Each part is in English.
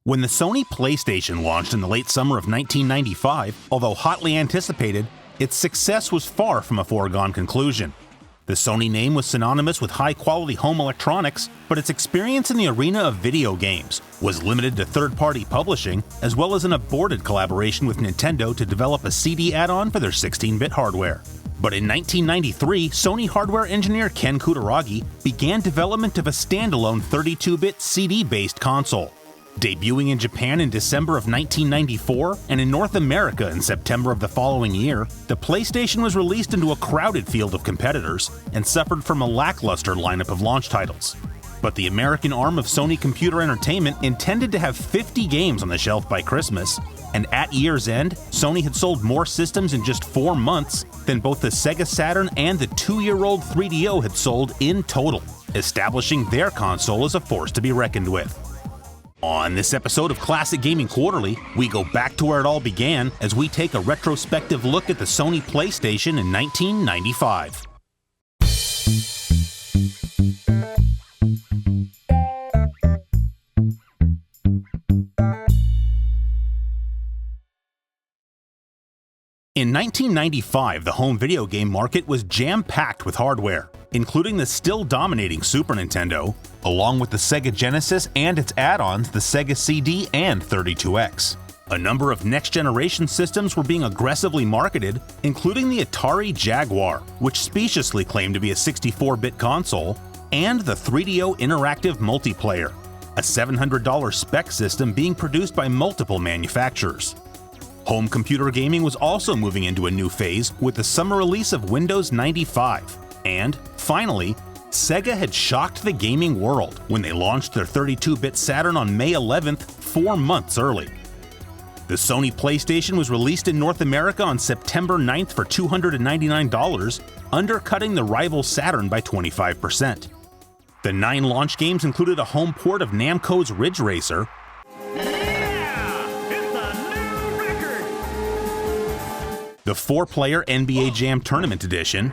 When the Sony PlayStation launched in the late summer of 1995, although hotly anticipated, its success was far from a foregone conclusion. The Sony name was synonymous with high-quality home electronics, but its experience in the arena of video games was limited to third-party publishing, as well as an aborted collaboration with Nintendo to develop a CD add-on for their 16-bit hardware. But in 1993, Sony hardware engineer Ken Kutaragi began development of a standalone 32-bit CD-based console. Debuting in Japan in December of 1994 and in North America in September of the following year, the PlayStation was released into a crowded field of competitors and suffered from a lackluster lineup of launch titles. But the American arm of Sony Computer Entertainment intended to have 50 games on the shelf by Christmas, and at year's end, Sony had sold more systems in just 4 months than both the Sega Saturn and the 2-year-old 3DO had sold in total, establishing their console as a force to be reckoned with. On this episode of Classic Gaming Quarterly, we go back to where it all began as we take a retrospective look at the Sony PlayStation in 1995. In 1995, the home video game market was jam-packed with hardware, including the still dominating Super Nintendo, along with the Sega Genesis and its add-ons, the Sega CD and 32X. A number of next-generation systems were being aggressively marketed, including the Atari Jaguar, which speciously claimed to be a 64-bit console, and the 3DO Interactive Multiplayer, a $700 spec system being produced by multiple manufacturers. Home computer gaming was also moving into a new phase with the summer release of Windows 95. And, finally, Sega had shocked the gaming world when they launched their 32-bit Saturn on May 11th, 4 months early. The Sony PlayStation was released in North America on September 9th for $299, undercutting the rival Saturn by 25%. The 9 launch games included a home port of Namco's Ridge Racer, the 4-player NBA Jam Tournament Edition,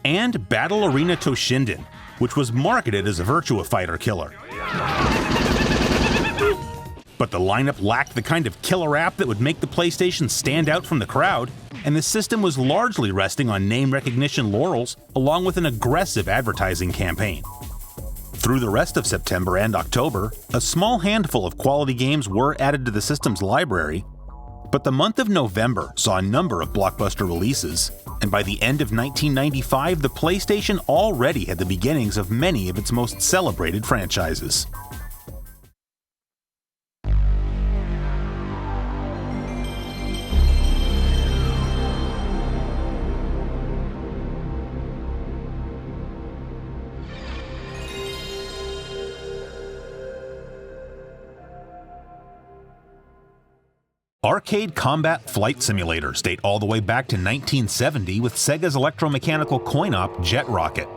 and Battle Arena Toshinden, which was marketed as a Virtua Fighter killer. But the lineup lacked the kind of killer app that would make the PlayStation stand out from the crowd, and the system was largely resting on name recognition laurels along with an aggressive advertising campaign. Through the rest of September and October, a small handful of quality games were added to the system's library, but the month of November saw a number of blockbuster releases, and by the end of 1995, the PlayStation already had the beginnings of many of its most celebrated franchises. Arcade combat flight simulators date all the way back to 1970 with Sega's electromechanical coin-op Jet Rocket,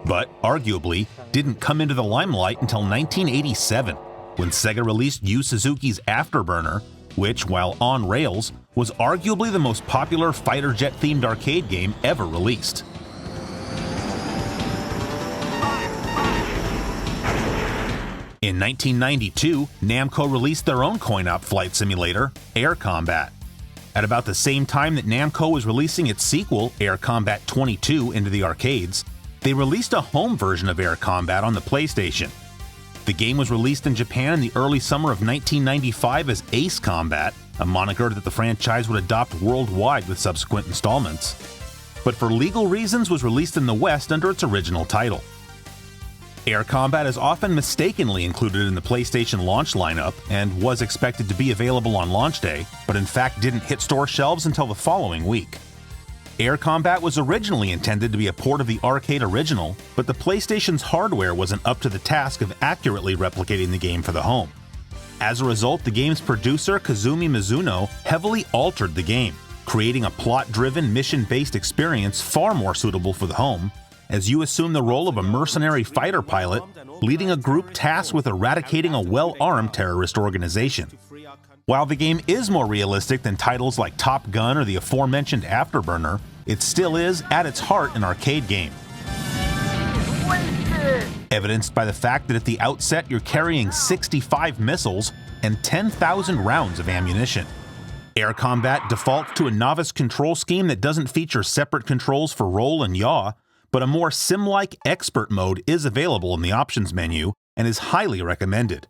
but arguably didn't come into the limelight until 1987, when Sega released Yu Suzuki's Afterburner, which, while on rails, was arguably the most popular fighter jet-themed arcade game ever released. In 1992, Namco released their own coin-op flight simulator, Air Combat. At about the same time that Namco was releasing its sequel, Air Combat 22, into the arcades, they released a home version of Air Combat on the PlayStation. The game was released in Japan in the early summer of 1995 as Ace Combat, a moniker that the franchise would adopt worldwide with subsequent installments, but for legal reasons was released in the West under its original title. Air Combat is often mistakenly included in the PlayStation launch lineup and was expected to be available on launch day, but in fact didn't hit store shelves until the following week. Air Combat was originally intended to be a port of the arcade original, but the PlayStation's hardware wasn't up to the task of accurately replicating the game for the home. As a result, the game's producer, Kazumi Mizuno, heavily altered the game, creating a plot-driven, mission-based experience far more suitable for the home, as you assume the role of a mercenary fighter pilot, leading a group tasked with eradicating a well-armed terrorist organization. While the game is more realistic than titles like Top Gun or the aforementioned Afterburner, it still is, at its heart, an arcade game. evidenced by the fact that at the outset you're carrying 65 missiles and 10,000 rounds of ammunition. Air Combat defaults to a novice control scheme that doesn't feature separate controls for roll and yaw, but a more sim-like expert mode is available in the options menu and is highly recommended.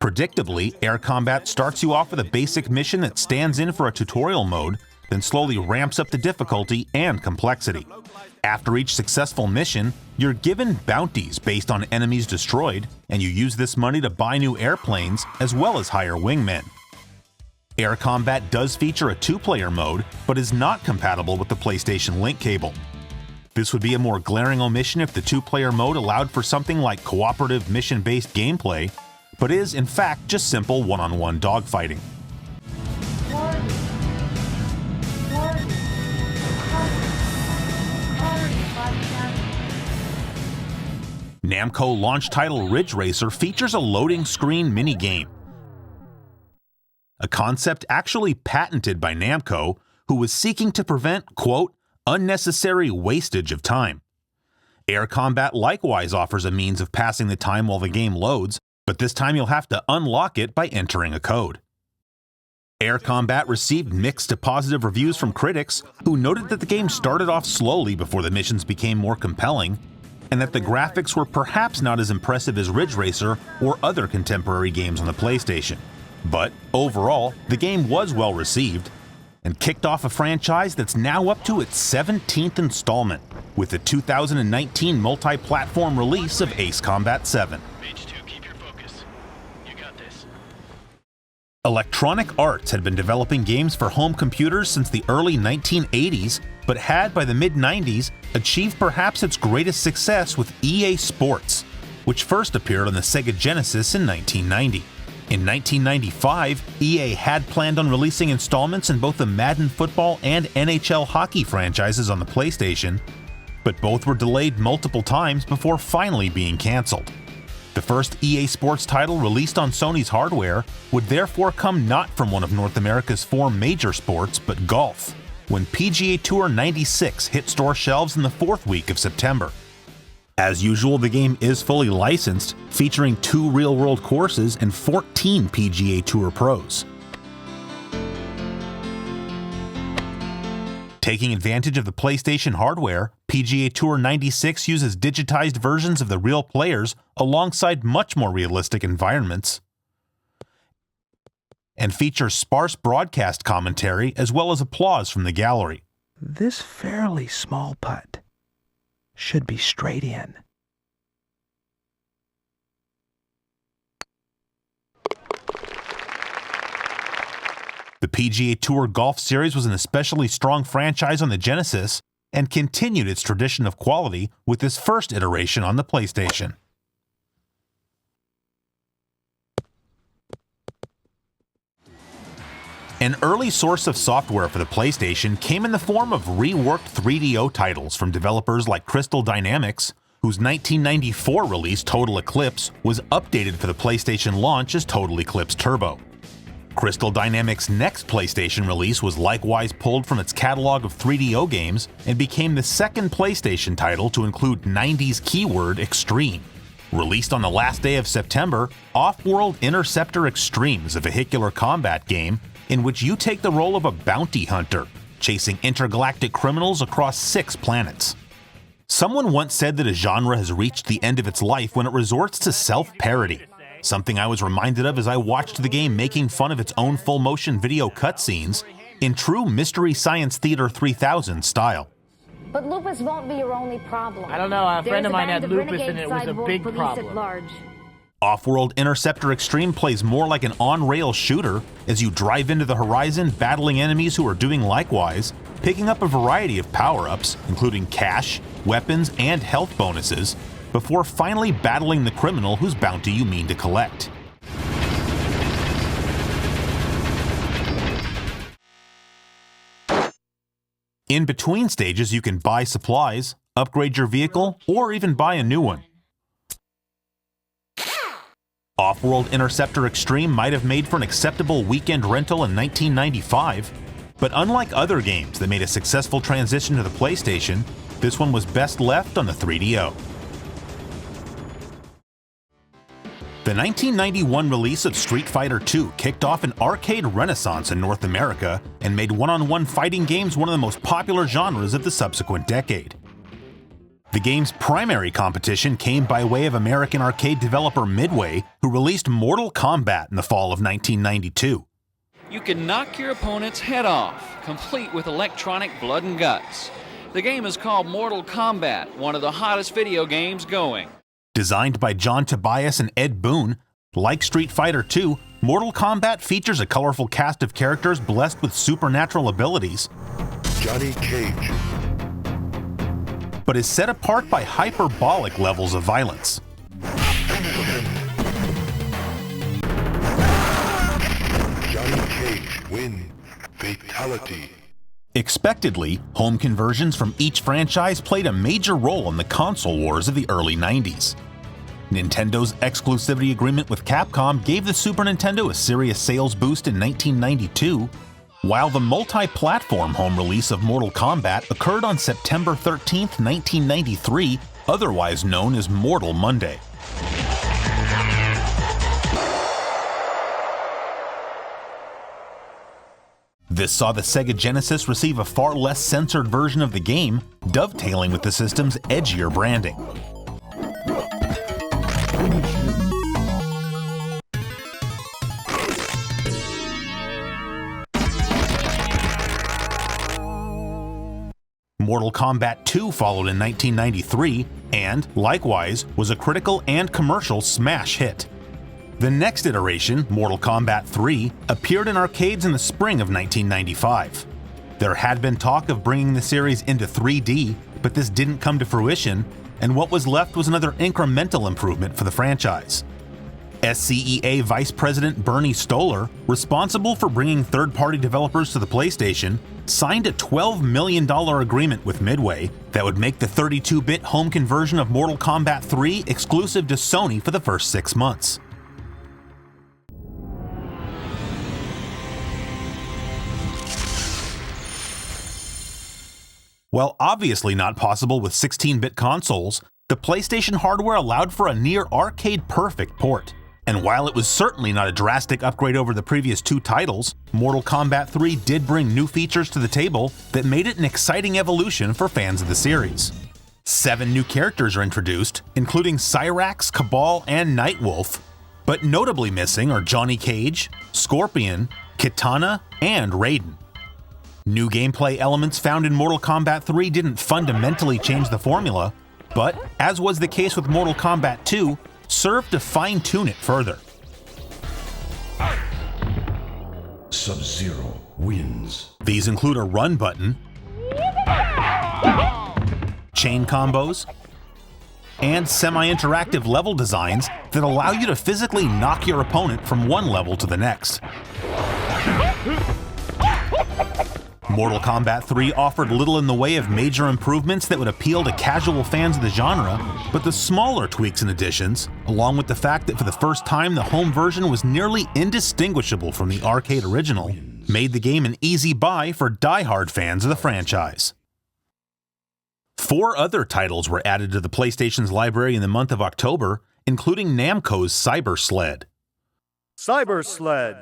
Predictably, Air Combat starts you off with a basic mission that stands in for a tutorial mode, then slowly ramps up the difficulty and complexity. After each successful mission, you're given bounties based on enemies destroyed, and you use this money to buy new airplanes as well as hire wingmen. Air Combat does feature a 2-player mode, but is not compatible with the PlayStation Link cable. This would be a more glaring omission if the 2-player mode allowed for something like cooperative mission-based gameplay, but is in fact just simple one-on-one dogfighting. Namco launch title Ridge Racer features a loading screen mini-game, a concept actually patented by Namco, who was seeking to prevent, quote, unnecessary wastage of time. Air Combat likewise offers a means of passing the time while the game loads, but this time you'll have to unlock it by entering a code. Air Combat received mixed to positive reviews from critics, who noted that the game started off slowly before the missions became more compelling, and that the graphics were perhaps not as impressive as Ridge Racer or other contemporary games on the PlayStation. But overall, the game was well received, and kicked off a franchise that's now up to its 17th installment, with the 2019 multi-platform release of Ace Combat 7. Electronic Arts had been developing games for home computers since the early 1980s, but had by the mid-90s achieved perhaps its greatest success with EA Sports, which first appeared on the Sega Genesis in 1990. In 1995, EA had planned on releasing installments in both the Madden football and NHL hockey franchises on the PlayStation, but both were delayed multiple times before finally being cancelled. The first EA Sports title released on Sony's hardware would therefore come not from one of North America's 4 major sports, but golf, when PGA Tour 96 hit store shelves in the 4th week of September. As usual, the game is fully licensed, featuring 2 real-world courses and 14 PGA Tour pros. Taking advantage of the PlayStation hardware, PGA Tour 96 uses digitized versions of the real players alongside much more realistic environments, and features sparse broadcast commentary as well as applause from the gallery. This fairly small putt should be straight in. The PGA Tour Golf Series was an especially strong franchise on the Genesis and continued its tradition of quality with this first iteration on the PlayStation. An early source of software for the PlayStation came in the form of reworked 3DO titles from developers like Crystal Dynamics, whose 1994 release Total Eclipse was updated for the PlayStation launch as Total Eclipse Turbo. Crystal Dynamics' next PlayStation release was likewise pulled from its catalog of 3DO games and became the second PlayStation title to include 90s keyword Extreme. Released on the last day of September, Offworld Interceptor Extreme is a vehicular combat game in which you take the role of a bounty hunter, chasing intergalactic criminals across 6 planets. Someone once said that a genre has reached the end of its life when it resorts to self-parody, something I was reminded of as I watched the game making fun of its own full-motion video cutscenes in true Mystery Science Theater 3000 style. But lupus won't be your only problem. I don't know, a friend of mine had lupus and it was a big problem. Offworld Interceptor Extreme plays more like an on-rail shooter as you drive into the horizon battling enemies who are doing likewise, picking up a variety of power-ups, including cash, weapons, and health bonuses, before finally battling the criminal whose bounty you mean to collect. In between stages, you can buy supplies, upgrade your vehicle, or even buy a new one. Offworld Interceptor Extreme might have made for an acceptable weekend rental in 1995, but unlike other games that made a successful transition to the PlayStation, this one was best left on the 3DO. The 1991 release of Street Fighter II kicked off an arcade renaissance in North America and made one-on-one fighting games one of the most popular genres of the subsequent decade. The game's primary competition came by way of American arcade developer Midway, who released Mortal Kombat in the fall of 1992. You can knock your opponent's head off, complete with electronic blood and guts. The game is called Mortal Kombat, one of the hottest video games going. Designed by John Tobias and Ed Boon, like Street Fighter II, Mortal Kombat features a colorful cast of characters blessed with supernatural abilities, Johnny Cage, but is set apart by hyperbolic levels of violence. Johnny Cage win. Fatality. Expectedly, home conversions from each franchise played a major role in the console wars of the early 90s. Nintendo's exclusivity agreement with Capcom gave the Super Nintendo a serious sales boost in 1992, while the multi-platform home release of Mortal Kombat occurred on September 13, 1993, otherwise known as Mortal Monday. This saw the Sega Genesis receive a far less censored version of the game, dovetailing with the system's edgier branding. Mortal Kombat 2 followed in 1993 and, likewise, was a critical and commercial smash hit. The next iteration, Mortal Kombat 3, appeared in arcades in the spring of 1995. There had been talk of bringing the series into 3D, but this didn't come to fruition, and what was left was another incremental improvement for the franchise. SCEA Vice President Bernie Stoller, responsible for bringing third-party developers to the PlayStation, signed a $12 million agreement with Midway that would make the 32-bit home conversion of Mortal Kombat 3 exclusive to Sony for the first 6 months. While obviously not possible with 16-bit consoles, the PlayStation hardware allowed for a near arcade-perfect port. And while it was certainly not a drastic upgrade over the previous two titles, Mortal Kombat 3 did bring new features to the table that made it an exciting evolution for fans of the series. 7 new characters are introduced, including Cyrax, Cabal, and Nightwolf, but notably missing are Johnny Cage, Scorpion, Kitana, and Raiden. New gameplay elements found in Mortal Kombat 3 didn't fundamentally change the formula, but, as was the case with Mortal Kombat 2, served to fine-tune it further. Sub-Zero wins. These include a run button, chain combos, and semi-interactive level designs that allow you to physically knock your opponent from one level to the next. Mortal Kombat 3 offered little in the way of major improvements that would appeal to casual fans of the genre, but the smaller tweaks and additions, along with the fact that for the first time the home version was nearly indistinguishable from the arcade original, made the game an easy buy for die-hard fans of the franchise. 4 other titles were added to the PlayStation's library in the month of October, including Namco's Cyber Sled. Cyber Sled.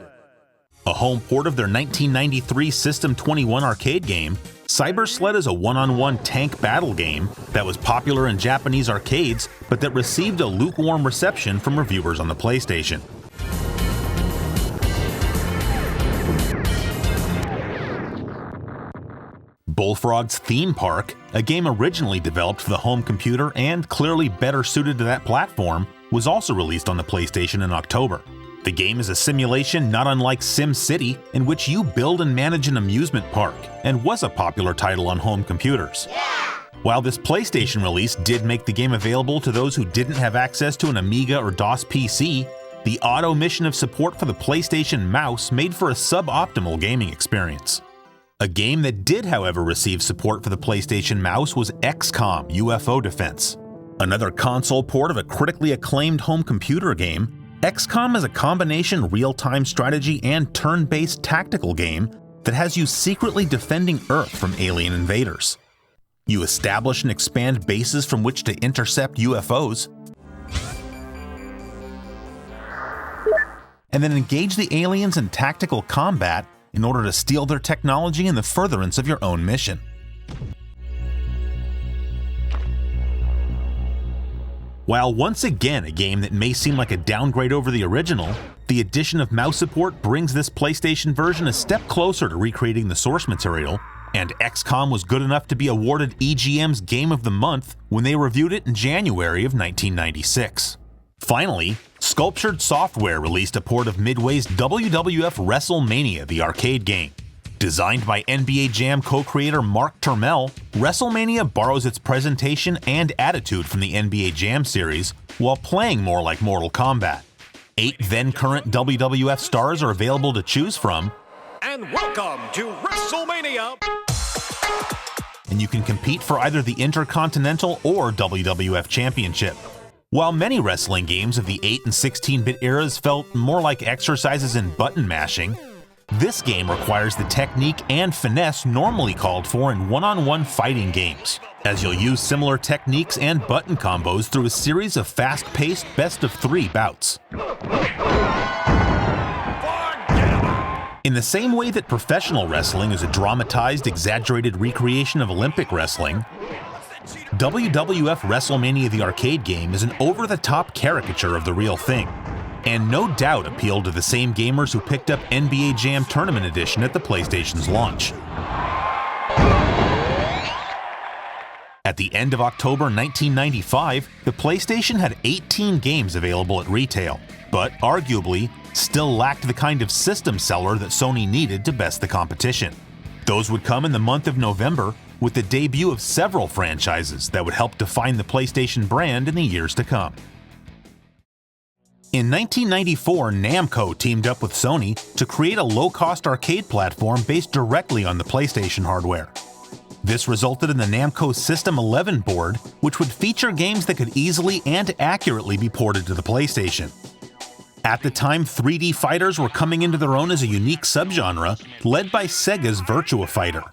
A home port of their 1993 System 21 arcade game, Cyber Sled is a one-on-one tank battle game that was popular in Japanese arcades, but that received a lukewarm reception from reviewers on the PlayStation. Bullfrogs Theme Park, a game originally developed for the home computer and clearly better suited to that platform, was also released on the PlayStation in October. The game is a simulation not unlike SimCity, in which you build and manage an amusement park, and was a popular title on home computers. While this PlayStation release did make the game available to those who didn't have access to an Amiga or DOS PC, the odd omission of support for the PlayStation Mouse made for a suboptimal gaming experience. A game that did, however, receive support for the PlayStation Mouse was XCOM UFO Defense. Another console port of a critically acclaimed home computer game, XCOM is a combination real-time strategy and turn-based tactical game that has you secretly defending Earth from alien invaders. You establish and expand bases from which to intercept UFOs, and then engage the aliens in tactical combat in order to steal their technology in the furtherance of your own mission. While once again a game that may seem like a downgrade over the original, the addition of mouse support brings this PlayStation version a step closer to recreating the source material, and XCOM was good enough to be awarded EGM's Game of the Month when they reviewed it in January of 1996. Finally, Sculptured Software released a port of Midway's WWF WrestleMania, the arcade game. Designed by NBA Jam co-creator Mark Turmel, WrestleMania borrows its presentation and attitude from the NBA Jam series, while playing more like Mortal Kombat. 8 then-current WWF stars are available to choose from, And welcome to WrestleMania! and you can compete for either the Intercontinental or WWF Championship. While many wrestling games of the 8 and 16-bit eras felt more like exercises in button mashing, this game requires the technique and finesse normally called for in one-on-one fighting games, as you'll use similar techniques and button combos through a series of fast-paced best-of-3 bouts. In the same way that professional wrestling is a dramatized, exaggerated recreation of Olympic wrestling, WWF WrestleMania the arcade game is an over-the-top caricature of the real thing, and no doubt appealed to the same gamers who picked up NBA Jam Tournament Edition at the PlayStation's launch. At the end of October 1995, the PlayStation had 18 games available at retail, but arguably still lacked the kind of system seller that Sony needed to best the competition. Those would come in the month of November, with the debut of several franchises that would help define the PlayStation brand in the years to come. In 1994, Namco teamed up with Sony to create a low-cost arcade platform based directly on the PlayStation hardware. This resulted in the Namco System 11 board, which would feature games that could easily and accurately be ported to the PlayStation. At the time, 3D fighters were coming into their own as a unique subgenre, led by Sega's Virtua Fighter.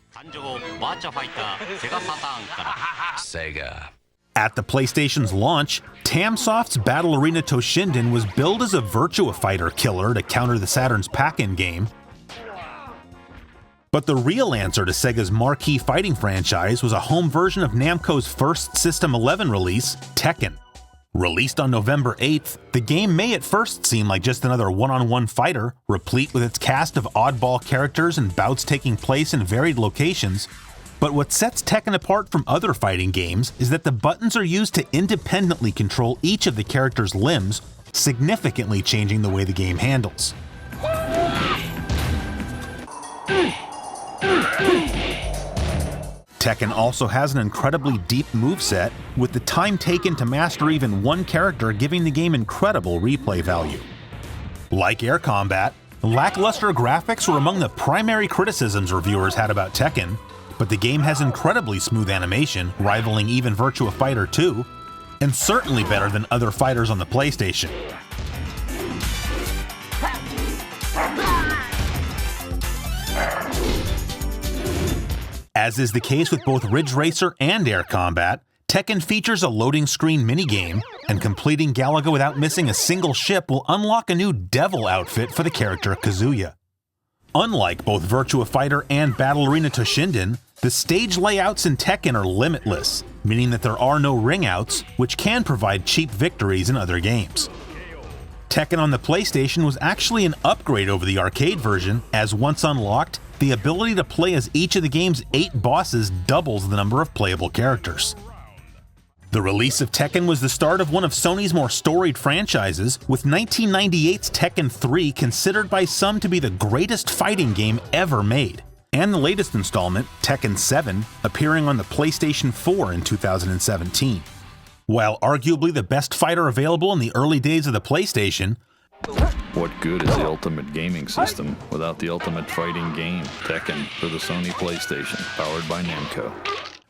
Sega. At the PlayStation's launch, Tamsoft's Battle Arena Toshinden was billed as a Virtua Fighter killer to counter the Saturn's Pac-In game. But the real answer to Sega's marquee fighting franchise was a home version of Namco's first System 11 release, Tekken. Released on November 8th, the game may at first seem like just another one-on-one fighter, replete with its cast of oddball characters and bouts taking place in varied locations. But what sets Tekken apart from other fighting games is that the buttons are used to independently control each of the character's limbs, significantly changing the way the game handles. Tekken also has an incredibly deep moveset, with the time taken to master even one character giving the game incredible replay value. Like Air Combat, lackluster graphics were among the primary criticisms reviewers had about Tekken, but the game has incredibly smooth animation, rivaling even Virtua Fighter 2, and certainly better than other fighters on the PlayStation. As is the case with both Ridge Racer and Air Combat, Tekken features a loading screen minigame, and completing Galaga without missing a single ship will unlock a new devil outfit for the character Kazuya. Unlike both Virtua Fighter and Battle Arena Toshinden, the stage layouts in Tekken are limitless, meaning that there are no ring-outs, which can provide cheap victories in other games. Tekken on the PlayStation was actually an upgrade over the arcade version, as once unlocked, the ability to play as each of the game's 8 bosses doubles the number of playable characters. The release of Tekken was the start of one of Sony's more storied franchises, with 1998's Tekken 3 considered by some to be the greatest fighting game ever made, and the latest installment, Tekken 7, appearing on the PlayStation 4 in 2017. While arguably the best fighter available in the early days of the PlayStation, what good is the ultimate gaming system without the ultimate fighting game, Tekken, for the Sony PlayStation, powered by Namco?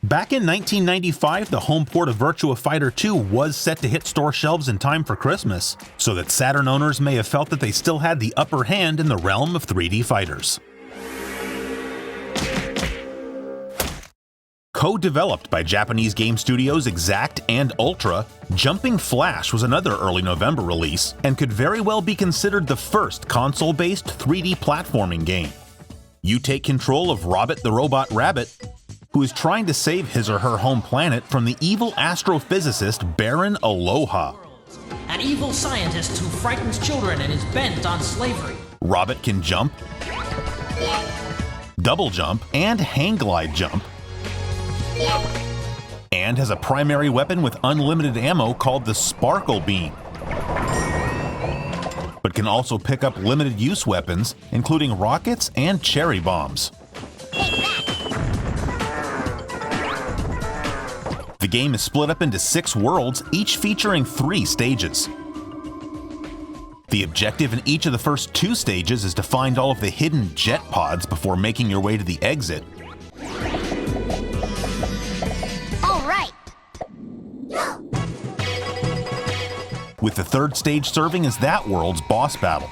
Back in 1995, the home port of Virtua Fighter 2 was set to hit store shelves in time for Christmas, so that Saturn owners may have felt that they still had the upper hand in the realm of 3D fighters. Co-developed by Japanese game studios Exact and Ultra, Jumping Flash was another early November release and could very well be considered the first console-based 3D platforming game. You take control of Robert the Robot Rabbit, who is trying to save his or her home planet from the evil astrophysicist Baron Aloha. An evil scientist who frightens children and is bent on slavery. Robert can jump, double jump, and hang glide jump, and has a primary weapon with unlimited ammo called the Sparkle Beam, but can also pick up limited use weapons, including rockets and cherry bombs. The game is split up into 6 worlds, each featuring 3 stages. The objective in each of the first 2 stages is to find all of the hidden jet pods before making your way to the exit. All right. With the 3rd stage serving as that world's boss battle.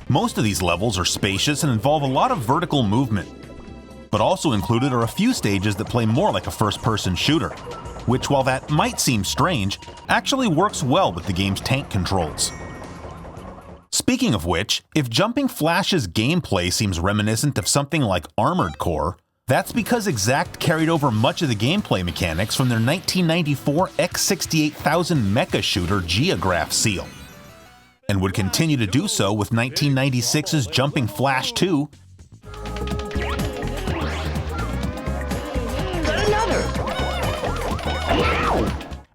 Most of these levels are spacious and involve a lot of vertical movement, but also included are a few stages that play more like a first-person shooter, which, while that might seem strange, actually works well with the game's tank controls. Speaking of which, if Jumping Flash's gameplay seems reminiscent of something like Armored Core, that's because Exact carried over much of the gameplay mechanics from their 1994 X68000 mecha shooter Geograph Seal, and would continue to do so with 1996's Jumping Flash 2,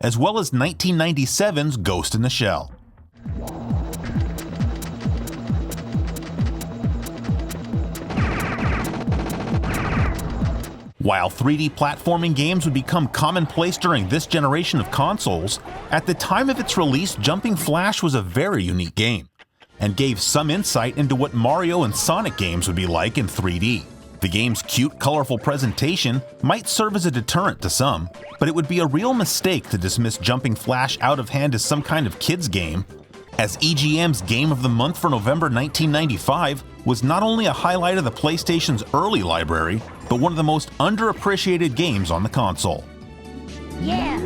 as well as 1997's Ghost in the Shell. While 3D platforming games would become commonplace during this generation of consoles, at the time of its release, Jumping Flash was a very unique game, and gave some insight into what Mario and Sonic games would be like in 3D. The game's cute, colorful presentation might serve as a deterrent to some, but it would be a real mistake to dismiss Jumping Flash out of hand as some kind of kids game, as EGM's Game of the Month for November 1995 was not only a highlight of the PlayStation's early library, but one of the most underappreciated games on the console. Yeah.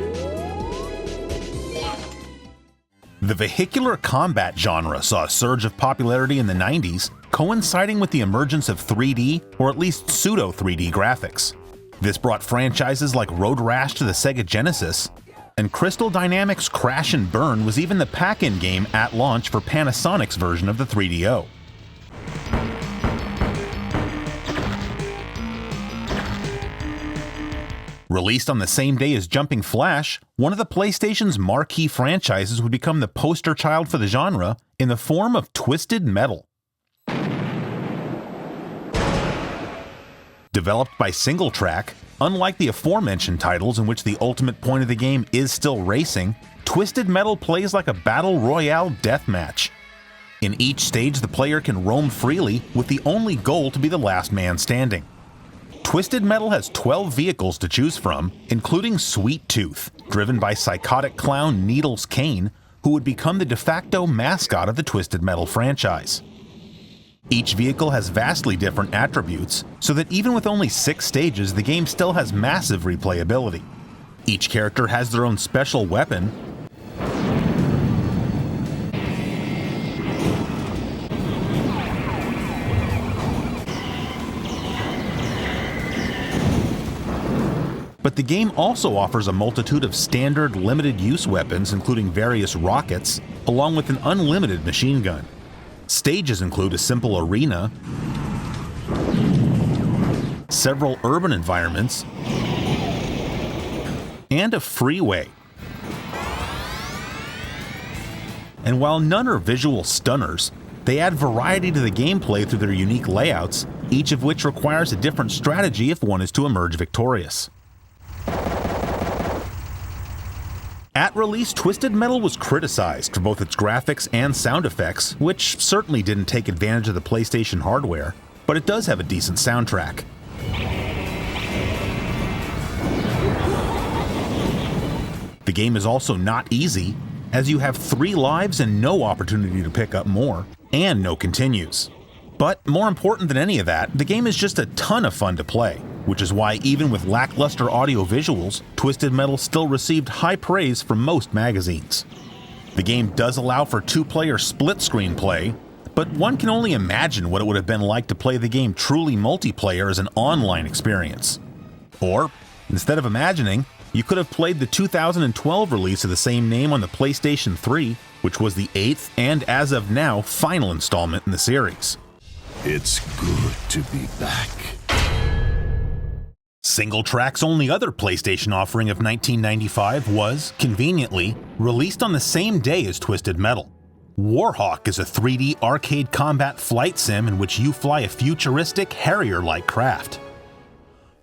The vehicular combat genre saw a surge of popularity in the 90s, coinciding with the emergence of 3D, or at least pseudo-3D graphics. This brought franchises like Road Rash to the Sega Genesis, and Crystal Dynamics' Crash and Burn was even the pack-in game at launch for Panasonic's version of the 3DO. Released on the same day as Jumping Flash, one of the PlayStation's marquee franchises would become the poster child for the genre in the form of Twisted Metal. Developed by Single Track, unlike the aforementioned titles in which the ultimate point of the game is still racing, Twisted Metal plays like a battle royale deathmatch. In each stage, the player can roam freely, with the only goal to be the last man standing. Twisted Metal has 12 vehicles to choose from, including Sweet Tooth, driven by psychotic clown Needles Kane, who would become the de facto mascot of the Twisted Metal franchise. Each vehicle has vastly different attributes, so that even with only 6 stages, the game still has massive replayability. Each character has their own special weapon, but the game also offers a multitude of standard limited-use weapons, including various rockets, along with an unlimited machine gun. Stages include a simple arena, several urban environments, and a freeway. And while none are visual stunners, they add variety to the gameplay through their unique layouts, each of which requires a different strategy if one is to emerge victorious. At release, Twisted Metal was criticized for both its graphics and sound effects, which certainly didn't take advantage of the PlayStation hardware, but it does have a decent soundtrack. The game is also not easy, as you have 3 lives and no opportunity to pick up more, and no continues. But more important than any of that, the game is just a ton of fun to play, which is why even with lackluster audio visuals, Twisted Metal still received high praise from most magazines. The game does allow for 2-player split-screen play, but one can only imagine what it would have been like to play the game truly multiplayer as an online experience. Or, instead of imagining, you could have played the 2012 release of the same name on the PlayStation 3, which was the 8th and, as of now, final installment in the series. It's good to be back. Singletrack's only other PlayStation offering of 1995 was, conveniently, released on the same day as Twisted Metal. Warhawk is a 3D arcade combat flight sim in which you fly a futuristic Harrier-like craft.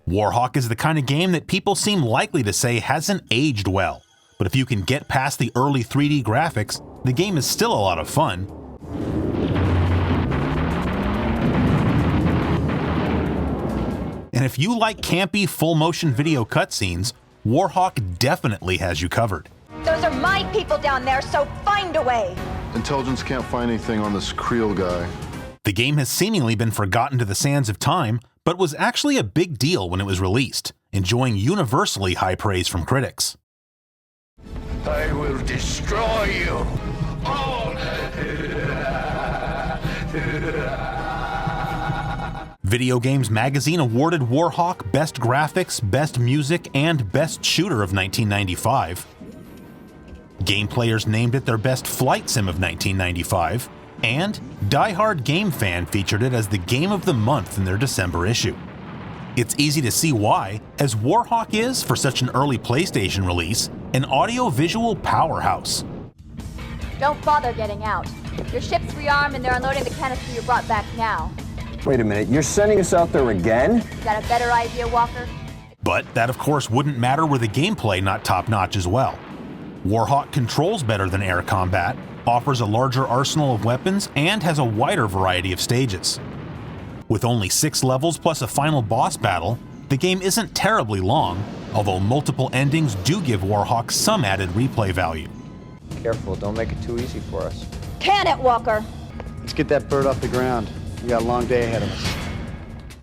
Warhawk is the kind of game that people seem likely to say hasn't aged well, but if you can get past the early 3D graphics, the game is still a lot of fun. And if you like campy full-motion video cutscenes, Warhawk definitely has you covered. Those are my people down there, so find a way! Intelligence can't find anything on this Creel guy. The game has seemingly been forgotten to the sands of time, but was actually a big deal when it was released, enjoying universally high praise from critics. I will destroy you. Video Games Magazine awarded Warhawk Best Graphics, Best Music, and Best Shooter of 1995. Game Players named it their Best Flight Sim of 1995, and Die Hard Game Fan featured it as the Game of the Month in their December issue. It's easy to see why, as Warhawk is, for such an early PlayStation release, an audio-visual powerhouse. Don't bother getting out. Your ship's rearmed and they're unloading the canister you brought back now. Wait a minute, you're sending us out there again? Got a better idea, Walker? But that of course wouldn't matter were the gameplay not top-notch as well. Warhawk controls better than air combat, offers a larger arsenal of weapons, and has a wider variety of stages. With only 6 levels plus a final boss battle, the game isn't terribly long, although multiple endings do give Warhawk some added replay value. Careful, don't make it too easy for us. Can it, Walker? Let's get that bird off the ground. We got a long day ahead of us.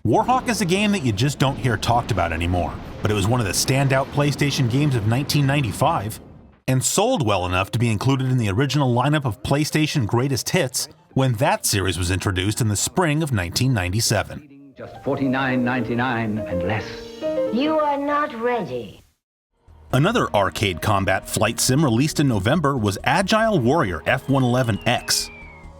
Warhawk is a game that you just don't hear talked about anymore, but it was one of the standout PlayStation games of 1995, and sold well enough to be included in the original lineup of PlayStation Greatest Hits when that series was introduced in the spring of 1997. Just $49.99 and less. You are not ready. Another arcade combat flight sim released in November was Agile Warrior F-111X,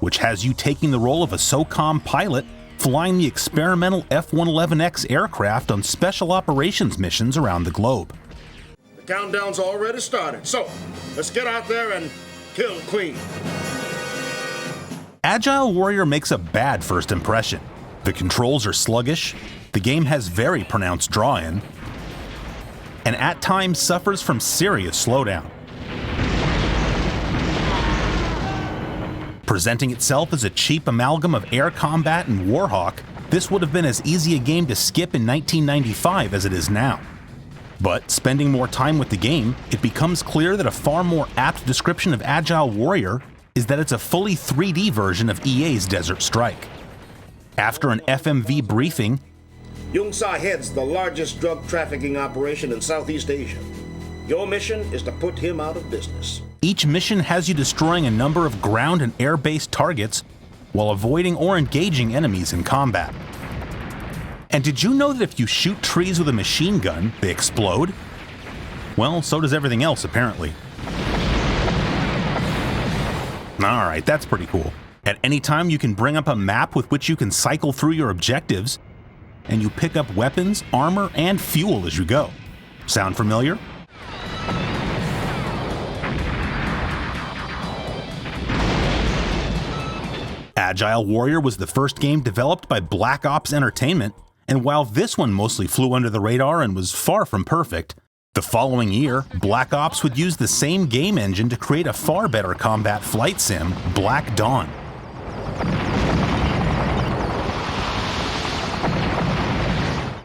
which has you taking the role of a SOCOM pilot flying the experimental F-111X aircraft on special operations missions around the globe. The countdown's already started, so let's get out there and kill Queen. Agile Warrior makes a bad first impression. The controls are sluggish, the game has very pronounced draw-in, and at times suffers from serious slowdown. Presenting itself as a cheap amalgam of air combat and Warhawk, this would have been as easy a game to skip in 1995 as it is now. But spending more time with the game, it becomes clear that a far more apt description of Agile Warrior is that it's a fully 3D version of EA's Desert Strike. After an FMV briefing, Yungsa heads the largest drug trafficking operation in Southeast Asia. Your mission is to put him out of business. Each mission has you destroying a number of ground and air-based targets while avoiding or engaging enemies in combat. And did you know that if you shoot trees with a machine gun, they explode? Well, so does everything else, apparently. Alright, that's pretty cool. At any time, you can bring up a map with which you can cycle through your objectives, and you pick up weapons, armor, and fuel as you go. Sound familiar? Agile Warrior was the first game developed by Black Ops Entertainment, and while this one mostly flew under the radar and was far from perfect, the following year, Black Ops would use the same game engine to create a far better combat flight sim, Black Dawn.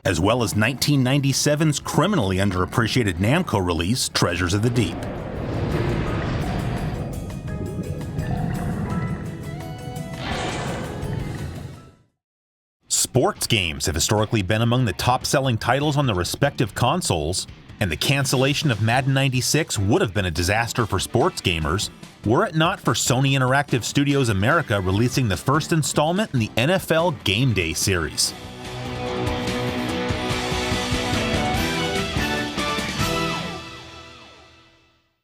As well as 1997's criminally underappreciated Namco release, Treasures of the Deep. Sports games have historically been among the top-selling titles on their respective consoles, and the cancellation of Madden 96 would have been a disaster for sports gamers were it not for Sony Interactive Studios America releasing the first installment in the NFL Game Day series.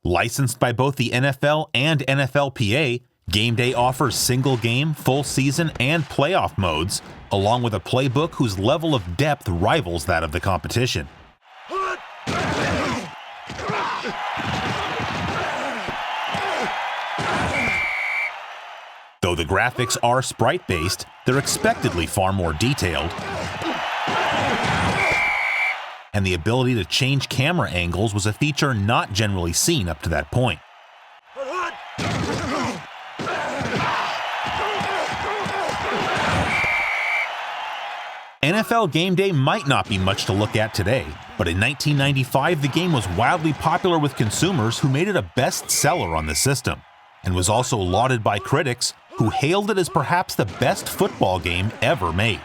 Licensed by both the NFL and NFLPA, Game Day offers single-game, full-season, and playoff modes, along with a playbook whose level of depth rivals that of the competition. Though the graphics are sprite-based, they're expectedly far more detailed, and the ability to change camera angles was a feature not generally seen up to that point. NFL Game Day might not be much to look at today, but in 1995 the game was wildly popular with consumers who made it a bestseller on the system, and was also lauded by critics who hailed it as perhaps the best football game ever made.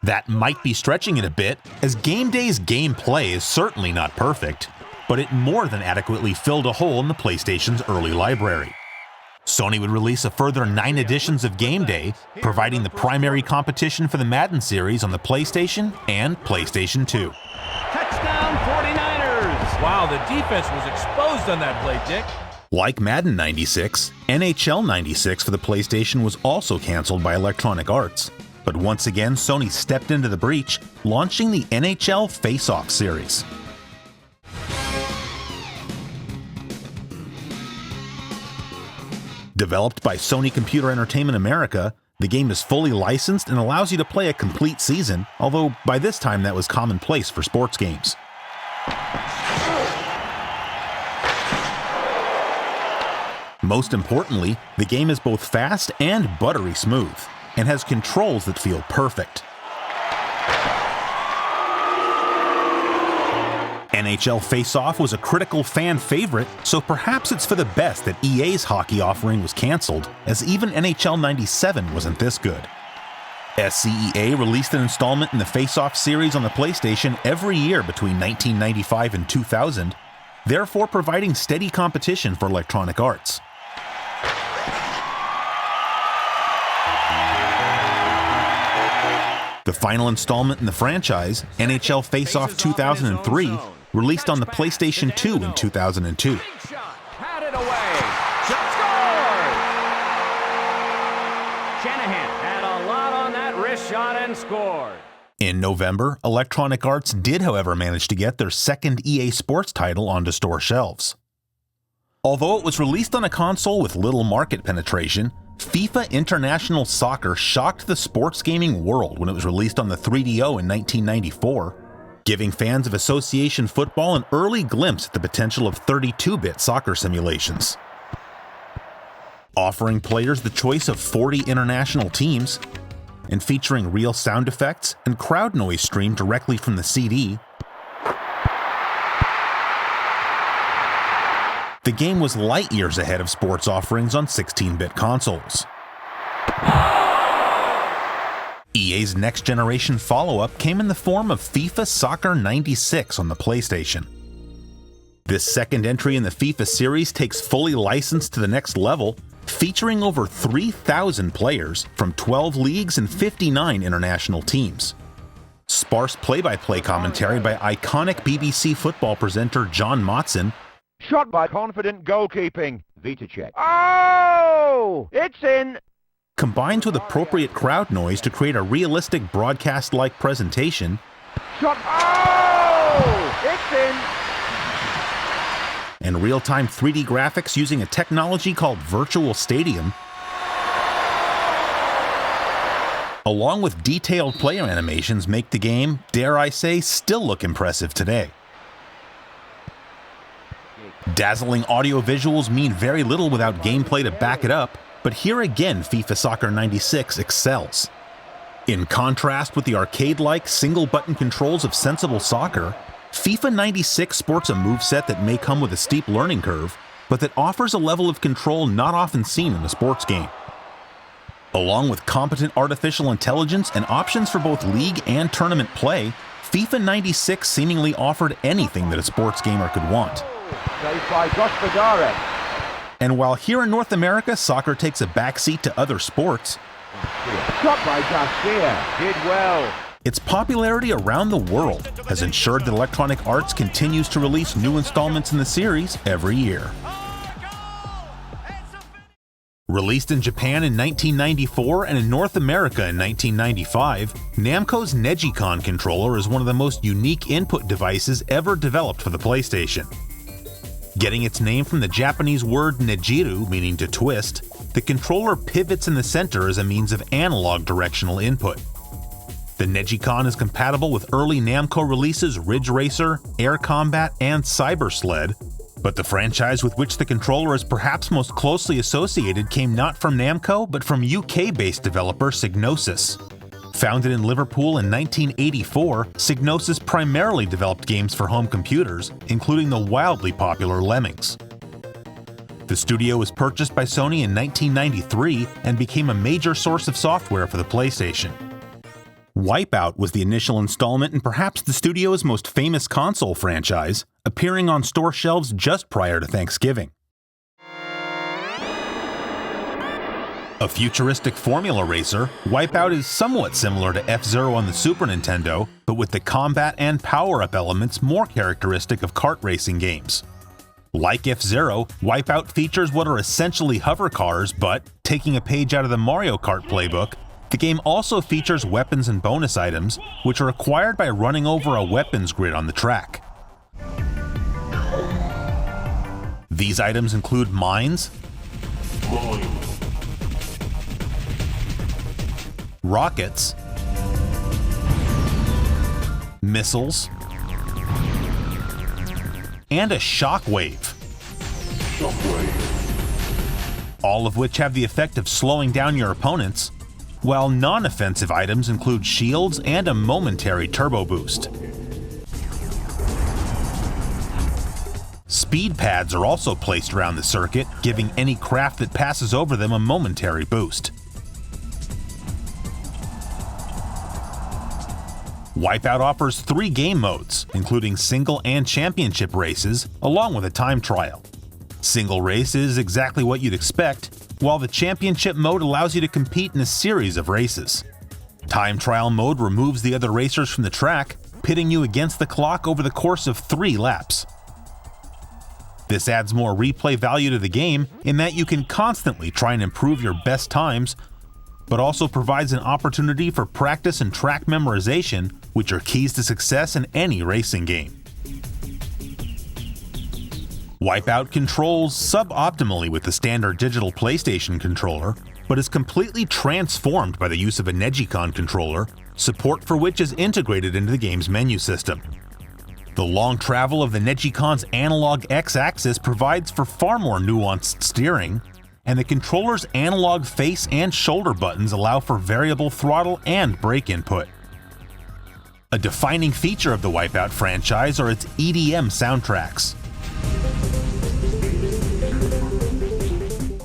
That might be stretching it a bit, as Game Day's gameplay is certainly not perfect, but it more than adequately filled a hole in the PlayStation's early library. Sony would release a further 9 editions of Game Day, providing the primary competition for the Madden series on the PlayStation and PlayStation 2. Touchdown 49ers! Wow, the defense was exposed on that play, Dick. Like Madden 96, NHL 96 for the PlayStation was also canceled by Electronic Arts. But once again, Sony stepped into the breach, launching the NHL Faceoff series. Developed by Sony Computer Entertainment America, the game is fully licensed and allows you to play a complete season, although by this time that was commonplace for sports games. Most importantly, the game is both fast and buttery smooth, and has controls that feel perfect. NHL Faceoff was a critical fan favorite, so perhaps it's for the best that EA's hockey offering was cancelled, as even NHL 97 wasn't this good. SCEA released an installment in the Faceoff series on the PlayStation every year between 1995 and 2000, therefore providing steady competition for Electronic Arts. The final installment in the franchise, NHL Faceoff 2003, released on the PlayStation 2 in 2002. Patted away. Scored! Shanahan had a lot on that wrist shot and scored. In November, Electronic Arts did, however, manage to get their second EA Sports title onto store shelves. Although it was released on a console with little market penetration, FIFA International Soccer shocked the sports gaming world when it was released on the 3DO in 1994, giving fans of association football an early glimpse at the potential of 32-bit soccer simulations. Offering players the choice of 40 international teams, and featuring real sound effects and crowd noise streamed directly from the CD, the game was light years ahead of sports offerings on 16-bit consoles. EA's next-generation follow-up came in the form of FIFA Soccer 96 on the PlayStation. This second entry in the FIFA series takes fully licensed to the next level, featuring over 3,000 players from 12 leagues and 59 international teams. Sparse play-by-play commentary by iconic BBC football presenter John Motson, shot by confident goalkeeping. Vita check. Oh! It's in! combined with appropriate crowd noise to create a realistic broadcast-like presentation. Shot! Oh! It's in! And real-time 3D graphics using a technology called Virtual Stadium, along with detailed player animations, make the game, dare I say, still look impressive today. Dazzling audio visuals mean very little without gameplay to back it up, but here again FIFA Soccer 96 excels. In contrast with the arcade-like single-button controls of sensible soccer, FIFA 96 sports a moveset that may come with a steep learning curve, but that offers a level of control not often seen in a sports game. Along with competent artificial intelligence and options for both league and tournament play, FIFA 96 seemingly offered anything that a sports gamer could want. Saved by Josh Badare. And while here in North America soccer takes a backseat to other sports, Shot by Garcia. Did well. its popularity around the world has ensured that Electronic Arts continues to release new installments in the series every year. Released in Japan in 1994 and in North America in 1995, Namco's Negicon controller is one of the most unique input devices ever developed for the PlayStation. Getting its name from the Japanese word nejiru, meaning to twist, the controller pivots in the center as a means of analog directional input. The Negicon is compatible with early Namco releases Ridge Racer, Air Combat, and Cyber Sled, but the franchise with which the controller is perhaps most closely associated came not from Namco, but from UK-based developer Psygnosis. Founded in Liverpool in 1984, Psygnosis primarily developed games for home computers, including the wildly popular Lemmings. The studio was purchased by Sony in 1993 and became a major source of software for the PlayStation. Wipeout was the initial installment in perhaps the studio's most famous console franchise, appearing on store shelves just prior to Thanksgiving. A futuristic formula racer, Wipeout is somewhat similar to F-Zero on the Super Nintendo, but with the combat and power-up elements more characteristic of kart racing games. Like F-Zero, Wipeout features what are essentially hover cars, but, taking a page out of the Mario Kart playbook, the game also features weapons and bonus items, which are acquired by running over a weapons grid on the track. These items include mines, rockets, missiles, and a shockwave. All of which have the effect of slowing down your opponents, while non-offensive items include shields and a momentary turbo boost. Speed pads are also placed around the circuit, giving any craft that passes over them a momentary boost. Wipeout offers 3 game modes, including single and championship races, along with a time trial. Single race is exactly what you'd expect, while the championship mode allows you to compete in a series of races. Time trial mode removes the other racers from the track, pitting you against the clock over the course of 3 laps. This adds more replay value to the game in that you can constantly try and improve your best times, but also provides an opportunity for practice and track memorization, which are keys to success in any racing game. Wipeout controls suboptimally with the standard digital PlayStation controller, but is completely transformed by the use of a Negicon controller, support for which is integrated into the game's menu system. The long travel of the Negicon's analog X-axis provides for far more nuanced steering, and the controller's analog face and shoulder buttons allow for variable throttle and brake input. A defining feature of the Wipeout franchise are its EDM soundtracks.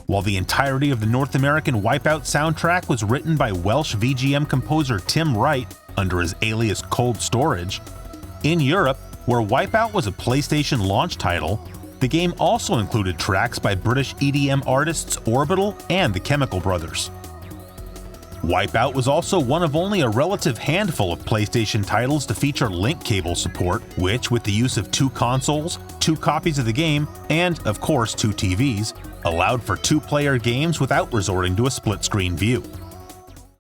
While the entirety of the North American Wipeout soundtrack was written by Welsh VGM composer Tim Wright under his alias Cold Storage, in Europe, where Wipeout was a PlayStation launch title, the game also included tracks by British EDM artists Orbital and the Chemical Brothers. Wipeout was also one of only a relative handful of PlayStation titles to feature link cable support, which, with the use of 2 consoles, 2 copies of the game, and, of course, 2 TVs, allowed for 2-player games without resorting to a split-screen view.